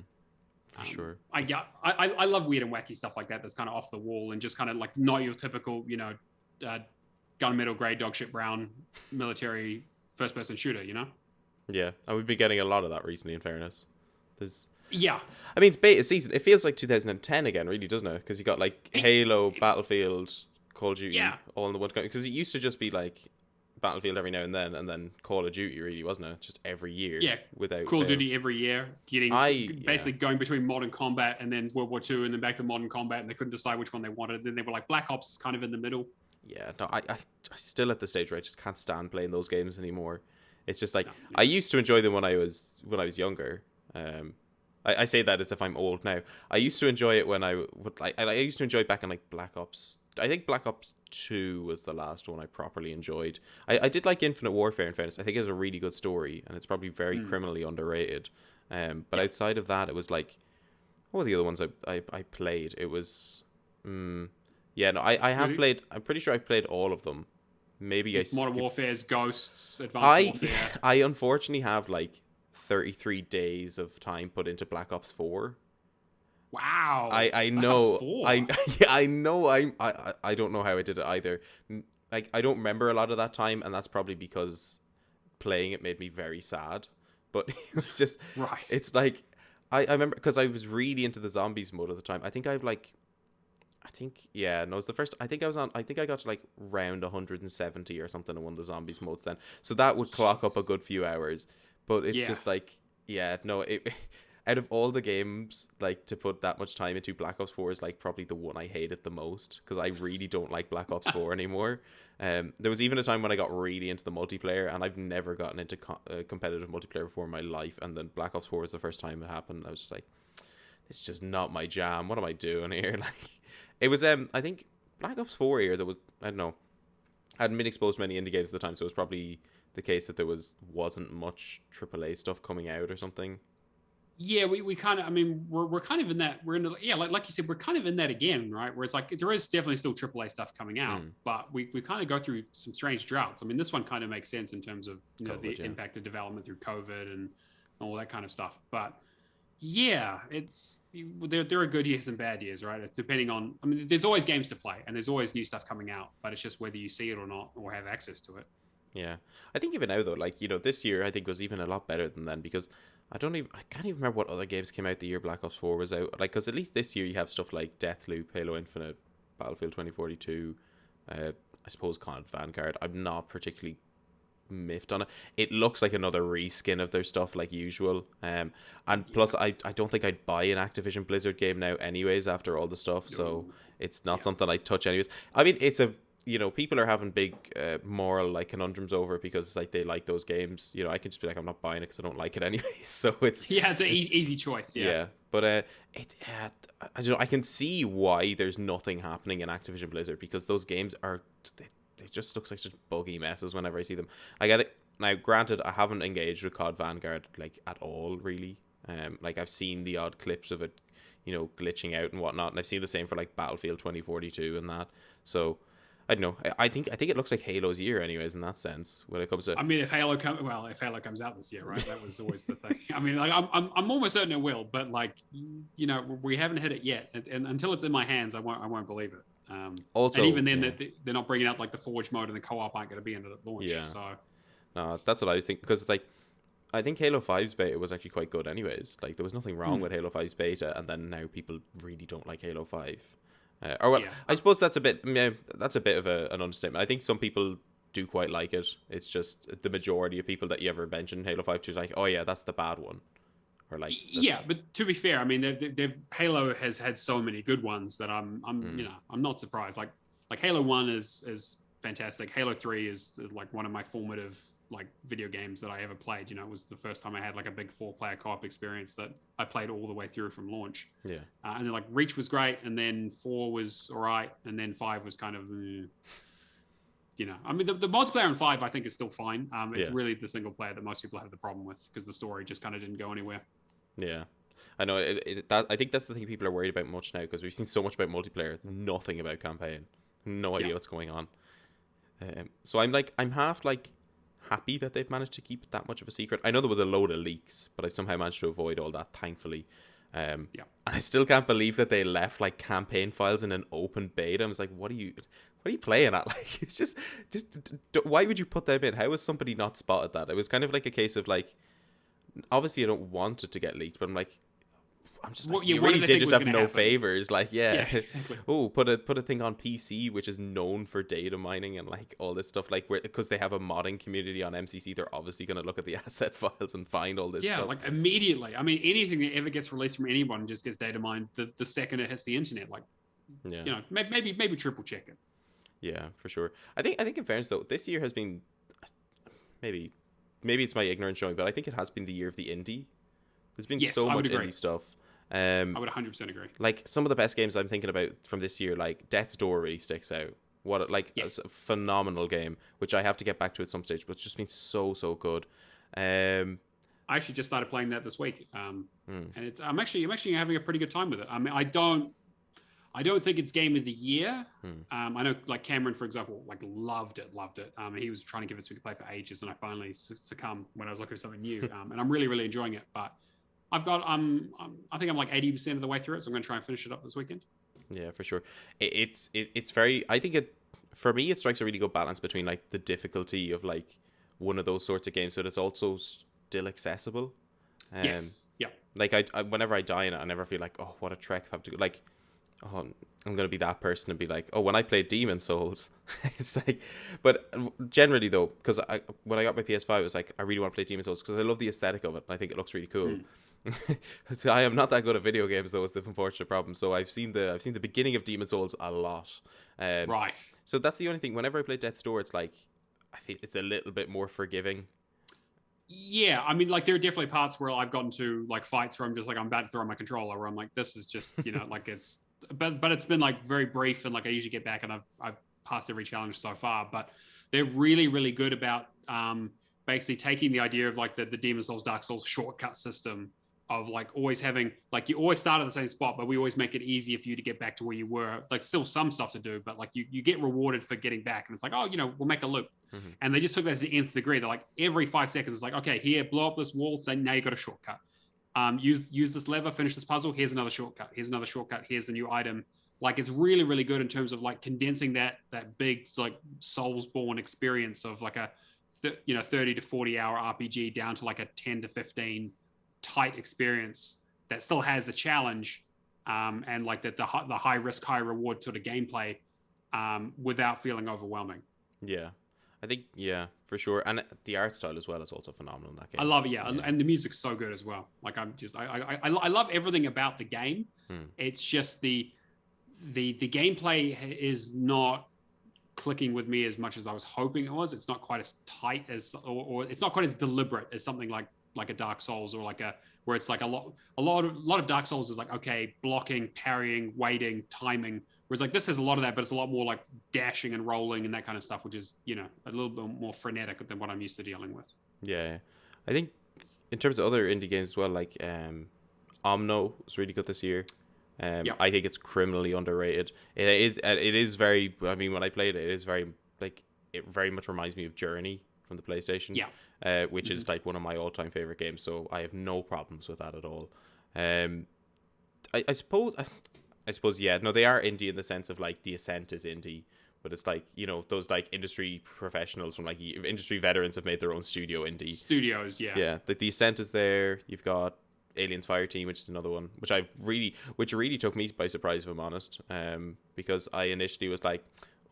Sure. I love weird and wacky stuff like that. That's kind of off the wall and just kind of like not your typical, gunmetal gray dogshit brown military first person shooter, Yeah, and we've been getting a lot of that recently, in fairness. I mean, it's beta season. It feels like 2010 again, really, doesn't it? Because you got like Halo, Battlefield, Call of Duty, all in the one. Because it used to just be like Battlefield every now and then Call of Duty, really, wasn't it? Just every year. Yeah, without Call of fail. Duty every year, basically going between Modern Combat and then World War II and then back to Modern Combat, and they couldn't decide which one they wanted. Then they were like Black Ops, kind of in the middle. Yeah, no, I still at the stage where I just can't stand playing those games anymore. It's just like I used to enjoy them when I was younger. I say that as if I'm old now. I used to enjoy it when I used to enjoy it back in like Black Ops. I think Black Ops 2 was the last one I properly enjoyed. I did like Infinite Warfare, in fairness. I think it has a really good story, and it's probably very criminally underrated. But outside of that, it was like, what were the other ones I played? It was, I have played. I'm pretty sure I've played all of them. Maybe Modern Warfare's Ghosts, Advanced Warfare. I unfortunately have like 33 days of time put into Black Ops 4. Wow. I know. I know. I don't know how I did it either. Like, I don't remember a lot of that time, and that's probably because playing it made me very sad. But it's just right. It's like I remember because I was really into the zombies mode at the time. It was the first. I think I got to like round 170 or something in one of the zombies modes then. So that would clock up a good few hours. But it's just like, out of all the games, like, to put that much time into, Black Ops 4 is like probably the one I hated the most, because I really don't like Black Ops 4 anymore. There was even a time when I got really into the multiplayer, and I've never gotten into competitive multiplayer before in my life, and then Black Ops 4 was the first time it happened. I was just like, this is just not my jam. What am I doing here? Like, it was I think Black Ops 4 here, there was, I don't know, I hadn't been exposed to many indie games at the time, so it was probably the case that there wasn't much AAA stuff coming out or something. Yeah, we kind of, I mean, we're kind of in that, like you said, we're kind of in that again, right? Where it's like, there is definitely still AAA stuff coming out, but we kind of go through some strange droughts. I mean, this one kind of makes sense in terms of, the impact of development through COVID and all that kind of stuff. But yeah, there are good years and bad years, right? It's depending on, I mean, there's always games to play and there's always new stuff coming out, but it's just whether you see it or not, or have access to it. Yeah. I think even now though, like, this year I think was even a lot better than then, because I can't even remember what other games came out the year Black Ops 4 was out. Like, because at least this year you have stuff like Deathloop, Halo Infinite, Battlefield 2042, I suppose COD Vanguard. I'm not particularly miffed on it. It looks like another reskin of their stuff like usual. And plus I don't think I'd buy an Activision Blizzard game now anyways after all the stuff. So it's not something I'd touch anyways. I mean, it's a, people are having big moral like conundrums over it because like they like those games. I can just be like, I'm not buying it because I don't like it anyways. So it's it's an easy choice. Yeah. But I don't know. I can see why there's nothing happening in Activision Blizzard, because those games are they just looks like such buggy messes whenever I see them. I get it. Now, granted, I haven't engaged with COD Vanguard like at all really. Like, I've seen the odd clips of it, glitching out and whatnot, and I've seen the same for like Battlefield 2042 and that. So I don't know. I think it looks like Halo's year, anyways, in that sense. When it comes to, I mean, if Halo comes out this year, right? That was always the thing. I mean, like, I'm almost certain it will, but like, we haven't hit it yet, and until it's in my hands, I won't believe it. Also, and even then, they're not bringing out like the Forge mode and the co-op aren't going to be in it at launch. Yeah. So, no, that's what I was thinking, because it's like, I think Halo 5's beta was actually quite good, anyways. Like, there was nothing wrong with Halo 5's beta, and then now people really don't like Halo 5. I suppose that's a bit of an understatement. I think some people do quite like it. It's just the majority of people that you ever mention Halo 5 to is like, oh yeah, that's the bad one. Or like, but to be fair, I mean, Halo has had so many good ones that I'm not surprised. Like Halo 1 is fantastic. Halo 3 is like one of my formative like video games that I ever played. It was the first time I had like a big 4-player co-op experience that I played all the way through from launch. Yeah. And then like Reach was great, and then 4 was all right, and then 5 was kind of, I mean, the multiplayer in 5 I think is still fine. It's really the single player that most people have the problem with, because the story just kind of didn't go anywhere. Yeah. I know I think that's the thing people are worried about much now, because we've seen so much about multiplayer, nothing about campaign, no idea what's going on. So I'm half like happy that they've managed to keep it that much of a secret. I know there was a load of leaks, but I've somehow managed to avoid all that, thankfully. And I still can't believe that they left like campaign files in an open beta. I was like, what are you playing at? Like, it's just why would you put them in? How has somebody not spotted that? It was kind of like a case of like, obviously I don't want it to get leaked, but I'm like, I'm just Well, like, yeah, you what really did they did think just was have gonna no happen? favors. Like, Yeah, yeah. exactly. Oh, put a thing on PC, which is known for data mining and like all this stuff. Like, because they have a modding community on MCC, they're obviously going to look at the asset files and find all this Yeah, stuff. like immediately. I mean, anything that ever gets released from anyone just gets data mined the second it hits the internet. Like, Yeah. you know, maybe triple check it. Yeah, for sure. I think in fairness though, this year has been maybe it's my ignorance showing, but I think it has been the year of the indie. There's been Yes, so I would much agree. indie stuff. I would 100% agree. Like some of the best games I'm thinking about from this year, like Death's Door really sticks out. What like Yes. a phenomenal game, which I have to get back to at some stage, but it's just been so good. I actually just started playing that this week, and I'm actually having a pretty good time with it. I mean, I don't think it's game of the year. I know, like Cameron, for example, like loved it. He was trying to give it to me to play for ages, and I finally succumbed when I was looking for something new. And I'm really enjoying it. But I've got I think I'm like 80% of the way through it, so I'm going to try and finish it up this weekend. Yeah, for sure. It's very. I think for me it strikes a really good balance between like the difficulty of like one of those sorts of games, but it's also still accessible. Yes. Yeah. Like I whenever I die in it, I never feel like, oh, what a trek I have to go. Like, oh, I'm gonna be that person and be like, oh, when I played Demon Souls, it's like, but generally though, because when I got my PS5, it was like I really want to play Demon Souls because I love the aesthetic of it and I think it looks really cool. So I am not that good at video games though, is the unfortunate problem. So I've seen the beginning of Demon Souls a lot. Right. So that's the only thing. Whenever I play Death's Door, it's like I feel it's a little bit more forgiving. Yeah, I mean, like there are definitely parts where I've gotten to like fights where I'm just like I'm about to throw my controller, where I'm like, this is just like it's, but it's been like very brief, and like I usually get back and I've passed every challenge so far. But they're really good about basically taking the idea of like the Demon Souls, Dark Souls shortcut system of like always having like you always start at the same spot, but we always make it easier for you to get back to where you were. Like still some stuff to do, but like you get rewarded for getting back, and it's like, oh, we'll make a loop. And they just took that to the nth degree. They're like every 5 seconds, it's like, okay, here, blow up this wall. So now you got a shortcut. Use this lever, finish this puzzle. Here's another shortcut. Here's another shortcut. Here's a new item. Like it's really good in terms of like condensing that big like Soulsborne experience of like a 30 to 40 hour RPG down to like a 10 to 15 tight experience that still has the challenge and like the high risk, high reward sort of gameplay without feeling overwhelming. Yeah. I think, yeah, for sure. And the art style as well is also phenomenal in that game. I love it, yeah. And the music's so good as well. Like I love everything about the game. It's just the gameplay is not clicking with me as much as I was hoping it was. It's not quite as tight as, or it's not quite as deliberate as something like a Dark Souls, or like where it's like a lot of Dark Souls is like, okay, blocking, parrying, waiting, timing. Whereas like this has a lot of that, but it's a lot more like dashing and rolling and that kind of stuff, which is, a little bit more frenetic than what I'm used to dealing with. Yeah. I think in terms of other indie games as well, like Omno was really good this year. I think it's criminally underrated. It is very, I mean, when I played it, it is very, like, it very much reminds me of Journey from the PlayStation. Yeah. Which is like one of my all-time favorite games, so I have no problems with that at all. I suppose, yeah, no, they are indie in the sense of like The Ascent is indie, but it's like, those like industry professionals from like industry veterans have made their own studio indie. Studios, yeah. Yeah, the Ascent is there. You've got Aliens Fireteam, which is another one, which really took me by surprise, if I'm honest, because I initially was like,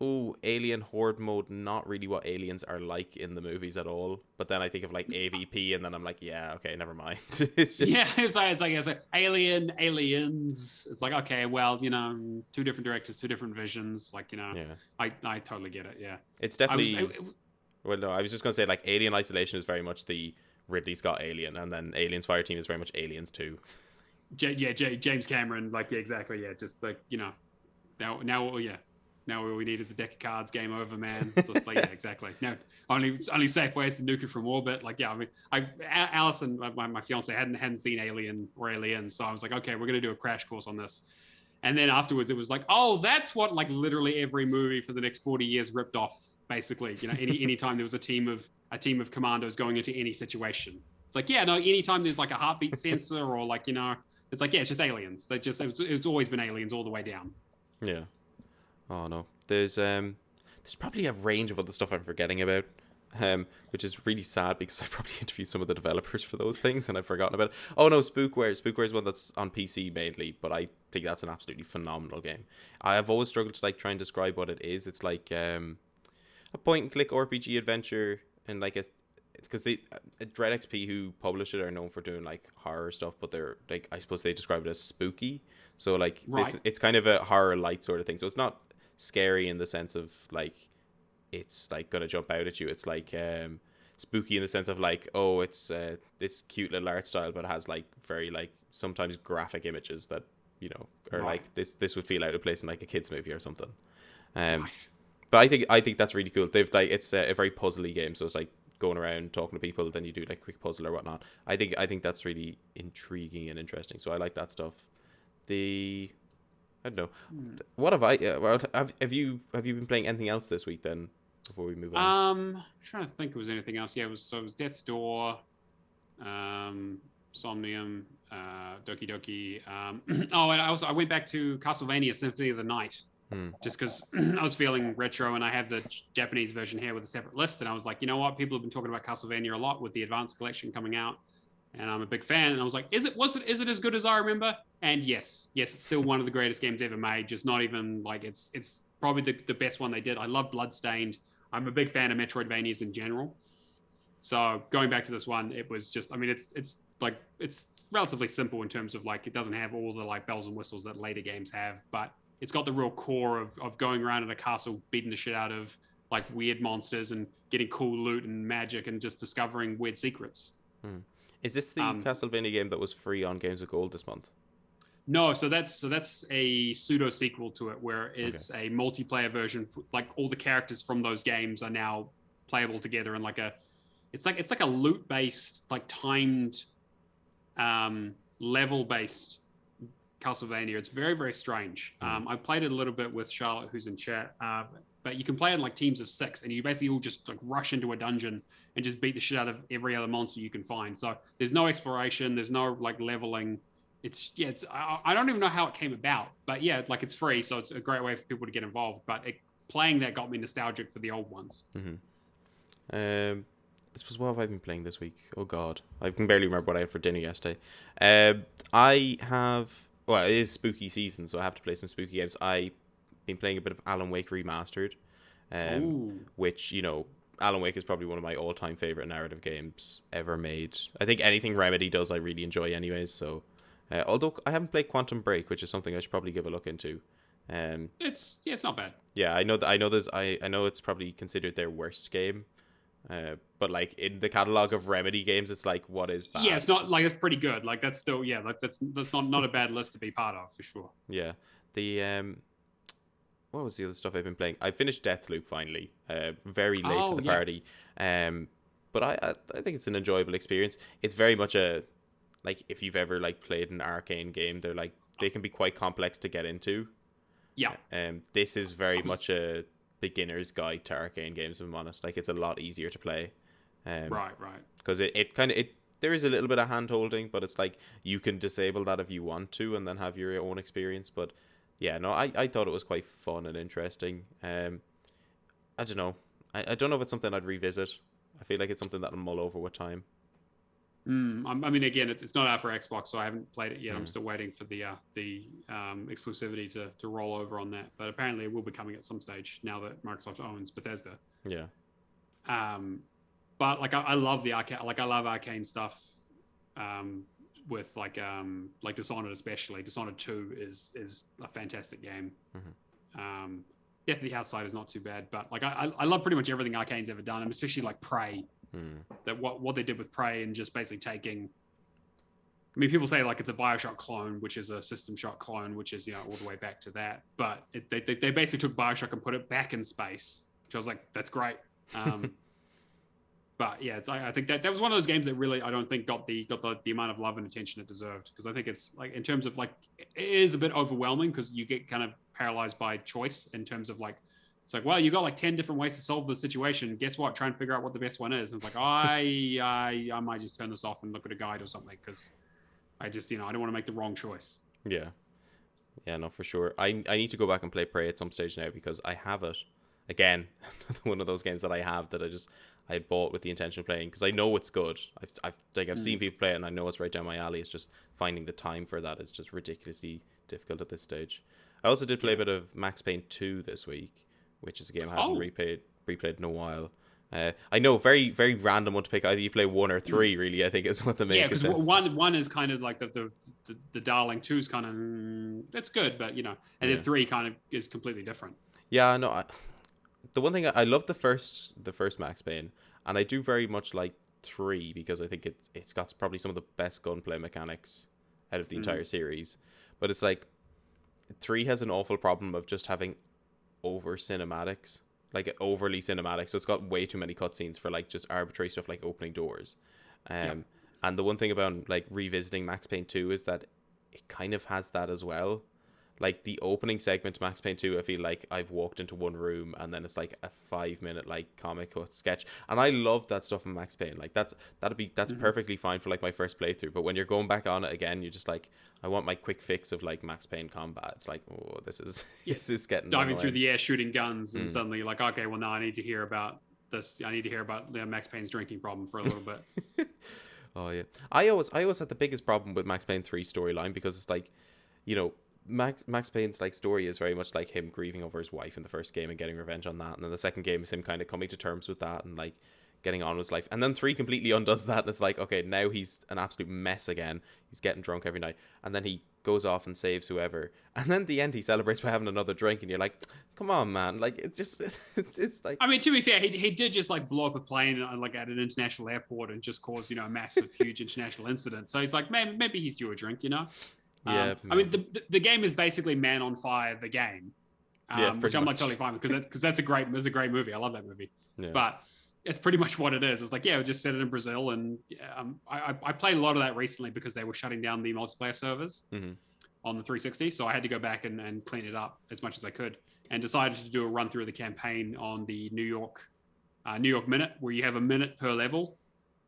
oh, Alien Horde mode, not really what aliens are like in the movies at all. But then I think of like AVP, and then I'm like, yeah, okay, never mind. It's just... Yeah, it's like aliens. It's like, okay, well, 2 different directors, 2 different visions. Like, yeah. I totally get it. Yeah, it's definitely. Well, no, I was just gonna say like Alien Isolation is very much the Ridley Scott Alien, and then Aliens Fireteam is very much Aliens 2. James Cameron, like, yeah, exactly, yeah, just like now, yeah. Now all we need is a deck of cards. Game over, man. Just like, yeah, exactly. No, only safe ways to nuke it from orbit. Like, yeah, I mean, Allison, my fiance, hadn't seen Alien or Aliens, so I was like, okay, we're gonna do a crash course on this. And then afterwards, it was like, oh, that's what like literally every movie for the next 40 years ripped off. Basically, any time there was a team of commandos going into any situation, it's like, yeah, no, anytime there's like a heartbeat sensor or like it's like, yeah, it's just aliens. It's always been aliens all the way down. Yeah. Oh no, there's probably a range of other stuff I'm forgetting about. which is really sad because I probably interviewed some of the developers for those things and I've forgotten about it. Oh no, Spookware. Spookware is one that's on PC mainly, but I think that's an absolutely phenomenal game. I have always struggled to like try and describe what it is. It's like a point and click RPG adventure, and like because they Dread XP, who publish it, are known for doing like horror stuff, but they're like, I suppose they describe it as spooky. So like it's kind of a horror light sort of thing. So it's not scary in the sense of like it's like gonna jump out at you. It's like spooky in the sense of like, oh, it's this cute little art style, but it has like very like sometimes graphic images that, you know, are like this would feel out of place in like a kids movie or something. Nice. But I think that's really cool. They've like, it's a very puzzly game, so it's like going around talking to people, then you do like quick puzzle or whatnot. I think that's really intriguing and interesting. So I like that stuff. I don't know. What have have you been playing anything else this week then? Before we move on, I'm trying to think if there was anything else. Yeah, it was Death's Door, Somnium, Doki Doki. And I went back to Castlevania Symphony of the Night, just because I was feeling retro, and I have the Japanese version here with a separate list, and I was like, you know what, people have been talking about Castlevania a lot with the Advanced Collection coming out, and I'm a big fan, and I was like, is it as good as I remember? And yes, it's still one of the greatest games ever made. Just not even like it's probably the best one they did. I love Bloodstained. I'm a big fan of Metroidvanias in general. So going back to this one, it was just, I mean, it's relatively simple in terms of like, it doesn't have all the like bells and whistles that later games have, but it's got the real core of going around in a castle, beating the shit out of like weird monsters and getting cool loot and magic and just discovering weird secrets. Is this the Castlevania game that was free on Games with Gold this month? No, so that's a pseudo sequel to it, where it's a multiplayer version. Like all the characters from those games are now playable together in like it's like a loot based, like timed, level based Castlevania. It's very, very strange. I played it a little bit with Charlotte, who's in chat, but you can play it in like teams of 6, and you basically all just like rush into a dungeon and just beat the shit out of every other monster you can find. So there's no exploration, there's no like leveling. I don't even know how it came about, but yeah, like it's free, so it's a great way for people to get involved. But playing that got me nostalgic for the old ones. I suppose, what have I been playing this week? Oh god, I can barely remember what I had for dinner yesterday. I have, well, it is spooky season, so I have to play some spooky games. I've been playing a bit of Alan Wake Remastered, which, you know, Alan Wake is probably one of my all-time favorite narrative games ever made. I think anything Remedy does, I really enjoy anyways, so... although I haven't played Quantum Break, which is something I should probably give a look into. It's not bad. Yeah, I know it's probably considered their worst game. But like in the catalog of Remedy games, it's like, what is bad? Yeah, it's not like, it's pretty good. Like that's still, yeah, like that's not a bad list to be part of for sure. Yeah. What was the other stuff I've been playing? I finished Deathloop finally. Very late to the party. But I think it's an enjoyable experience. It's very much like if you've ever like played an arcane game, they can be quite complex to get into. Yeah. This is very much a beginner's guide to arcane games, if I'm honest. Like, it's a lot easier to play. Right. Because there is a little bit of hand holding, but it's like you can disable that if you want to and then have your own experience. But yeah, no, I thought it was quite fun and interesting. I don't know. I don't know if it's something I'd revisit. I feel like it's something that I'll mull over with time. I mean, again, it's not out for Xbox, so I haven't played it yet. I'm still waiting for the exclusivity to roll over on that. But apparently, it will be coming at some stage now that Microsoft owns Bethesda. Yeah. But like, I love the arcane. Like, I love arcane stuff. With like Dishonored, especially Dishonored 2 is a fantastic game. Death of the Outside is not too bad, but like I love pretty much everything Arcane's ever done, and especially like Prey. That what they did with Prey and just basically taking. I mean, people say like it's a BioShock clone, which is a System Shock clone, which is, you know, all the way back to that. But they basically took BioShock and put it back in space, which I was like, that's great. But yeah, I think that was one of those games that really, I don't think got the amount of love and attention it deserved, because I think it's like, in terms of like, it is a bit overwhelming because you get kind of paralyzed by choice in terms of like, it's like, well, you got like 10 different ways to solve the situation. Guess what? Try and figure out what the best one is. And it's like, I might just turn this off and look at a guide or something, because I just, you know, I don't want to make the wrong choice. Yeah, no, for sure. I need to go back and play Prey at some stage now, because I have it. again, one of those games that I have that I had bought with the intention of playing because I know it's good. I've seen people play it and I know it's right down my alley. It's just finding the time for that is just ridiculously difficult at this stage. I also did play a bit of Max Payne 2 this week, which is a game I haven't replayed in a while. I know, very, very random one to pick. Either you play 1 or 3, really, I think is what the main. Yeah, because one is kind of like the darling. 2 is kind of that's good, but and then 3 kind of is completely different. Yeah, no. The one thing I love the first Max Payne, and I do very much like 3 because I think it's got probably some of the best gunplay mechanics out of the entire series. But it's like 3 has an awful problem of just having over cinematics. Like overly cinematic, so it's got way too many cutscenes for like just arbitrary stuff like opening doors. And the one thing about like revisiting Max Payne 2 is that it kind of has that as well. Like the opening segment to Max Payne 2, I feel like I've walked into one room and then it's like a 5-minute like comic book sketch, and I love that stuff in Max Payne. Like that's perfectly fine for like my first playthrough. But when you're going back on it again, you're just like, I want my quick fix of like Max Payne combat. It's like, oh, this is getting diving annoying. through the air, shooting guns, and suddenly you're like, okay, well now I need to hear about this. I need to hear about Max Payne's drinking problem for a little bit. Oh yeah, I always had the biggest problem with Max Payne 3 storyline because it's like, Max Payne's like story is very much like him grieving over his wife in the first game and getting revenge on that, and then the second game is him kind of coming to terms with that and like getting on with his life, and then 3 completely undoes that, and it's like, okay, now he's an absolute mess again. He's getting drunk every night, and then he goes off and saves whoever, and then at the end he celebrates by having another drink, and you're like, come on, man. Like it's just it's like, I mean, to be fair, he did just like blow up a plane like at an international airport and just cause a massive huge international incident. So he's like, maybe he's due a drink. Yeah, I mean, the game is basically Man on Fire, the game, which I'm like totally fine with because that's a great movie. I love that movie, but it's pretty much what it is. It's like, we'll just set it in Brazil, and I played a lot of that recently because they were shutting down the multiplayer servers on the 360, so I had to go back and clean it up as much as I could, and decided to do a run through of the campaign on the New York minute, where you have a minute per level.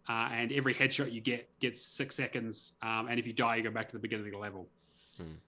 And every headshot you gets 6 seconds, and if you die, you go back to the beginning of the level.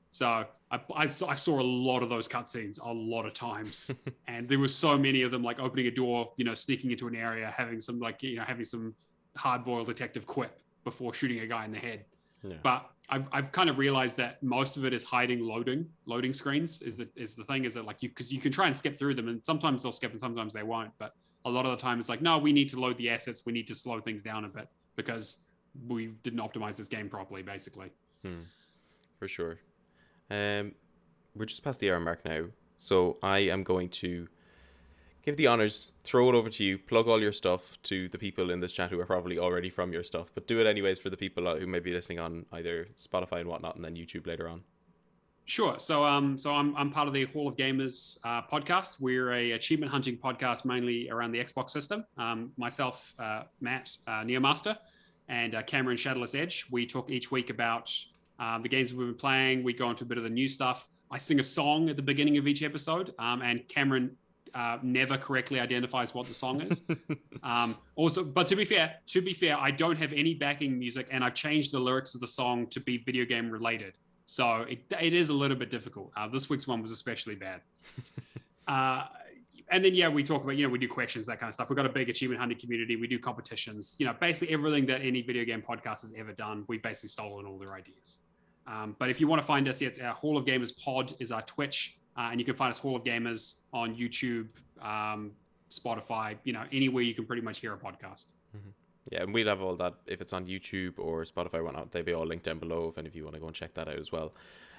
So I saw a lot of those cutscenes a lot of times, and there were so many of them, like opening a door, sneaking into an area, having some having some hard-boiled detective quip before shooting a guy in the head. Yeah. But I've kind of realized that most of it is hiding loading screens is the thing, is that like because you can try and skip through them, and sometimes they'll skip and sometimes they won't, but a lot of the time it's like, no, we need to load the assets. We need to slow things down a bit because we didn't optimize this game properly, basically. For sure. We're just past the hour mark now. So I am going to give the honors, throw it over to you, plug all your stuff to the people in this chat who are probably already from your stuff, but do it anyways for the people who may be listening on either Spotify and whatnot, and then YouTube later on. Sure. So I'm part of the Hall of Gamers podcast. We're a achievement hunting podcast mainly around the Xbox system. Myself, Matt, Neomaster, and Cameron Shadowless Edge. We talk each week about the games we've been playing. We go into a bit of the new stuff. I sing a song at the beginning of each episode, and Cameron never correctly identifies what the song is. Also, but to be fair, I don't have any backing music, and I've changed the lyrics of the song to be video game related. So it is a little bit difficult. This week's one was especially bad. And then, we talk about, we do questions, that kind of stuff. We've got a big achievement hunting community. We do competitions, basically everything that any video game podcast has ever done. We've basically stolen all their ideas. But if you want to find us, it's our Hall of Gamers pod is our Twitch. And you can find us Hall of Gamers on YouTube, Spotify, anywhere you can pretty much hear a podcast. Mm-hmm. Yeah, and we'll have all that if it's on YouTube or Spotify, whatnot. They'll be all linked down below if any of you want to go and check that out as well.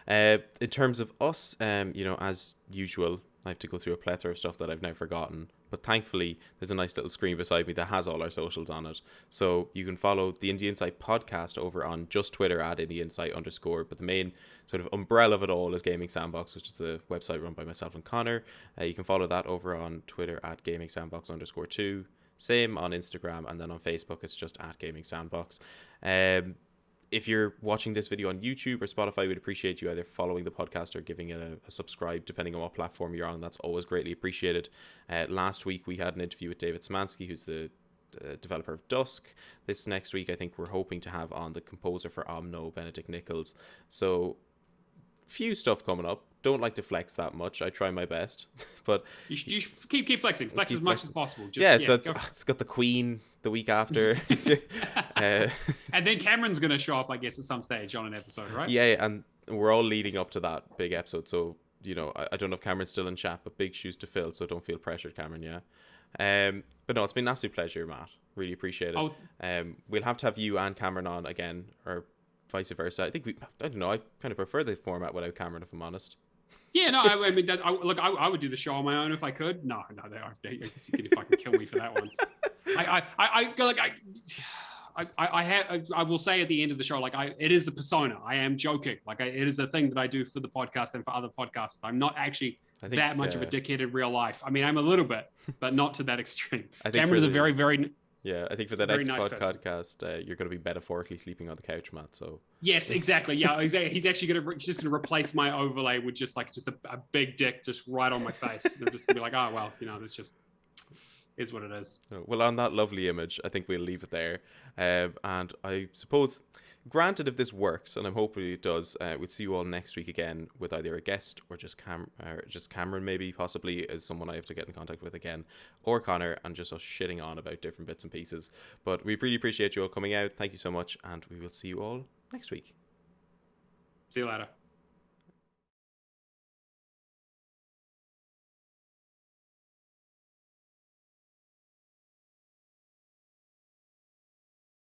In terms of us, as usual, I have to go through a plethora of stuff that I've now forgotten. But thankfully, there's a nice little screen beside me that has all our socials on it. So you can follow the Indie Insight podcast over on just Twitter at IndieInsight_. But the main sort of umbrella of it all is Gaming Sandbox, which is the website run by myself and Connor. You can follow that over on Twitter at GamingSandbox_2. Same on Instagram, and then on Facebook it's just at Gaming Sandbox. If you're watching this video on YouTube or Spotify, we'd appreciate you either following the podcast or giving it a subscribe, depending on what platform you're on. That's always greatly appreciated. Last week we had an interview with David Szymanski, who's the developer of Dusk. This next week I think we're hoping to have on the composer for Omno, Benedict Nichols. So few stuff coming up. Don't like to flex that much. I try my best, but You should keep flexing. Flex as much as possible. So it's got the Queen the week after. And then Cameron's going to show up, I guess, at some stage on an episode, right? Yeah, and we're all leading up to that big episode. So, I don't know if Cameron's still in chat, but big shoes to fill, so don't feel pressured, Cameron, yeah. But no, it's been an absolute pleasure, Matt. Really appreciate it. We'll have to have you and Cameron on again, or vice versa. I don't know, I kind of prefer the format without Cameron, if I'm honest. Yeah, no, I mean, I would do the show on my own if I could. No, you can fucking kill me for that one. I will say at the end of the show, it is a persona. I am joking. It is a thing that I do for the podcast and for other podcasts. I'm not actually that much of a dickhead in real life. I mean, I'm a little bit, but not to that extreme. Cameron's a very, very... Yeah, I think for the next podcast, you're going to be metaphorically sleeping on the couch, Matt. So yes, exactly. Yeah, exactly. He's actually just going to replace my overlay with just a big dick just right on my face. And just be like, oh well, this just is what it is. Well, on that lovely image, I think we'll leave it there. And I suppose, granted, if this works, and I'm hoping it does, we'll see you all next week again with either a guest or just Cameron, maybe, possibly, as someone I have to get in contact with again, or Connor, and just us shitting on about different bits and pieces. But we really appreciate you all coming out. Thank you so much, and we will see you all next week. See you later.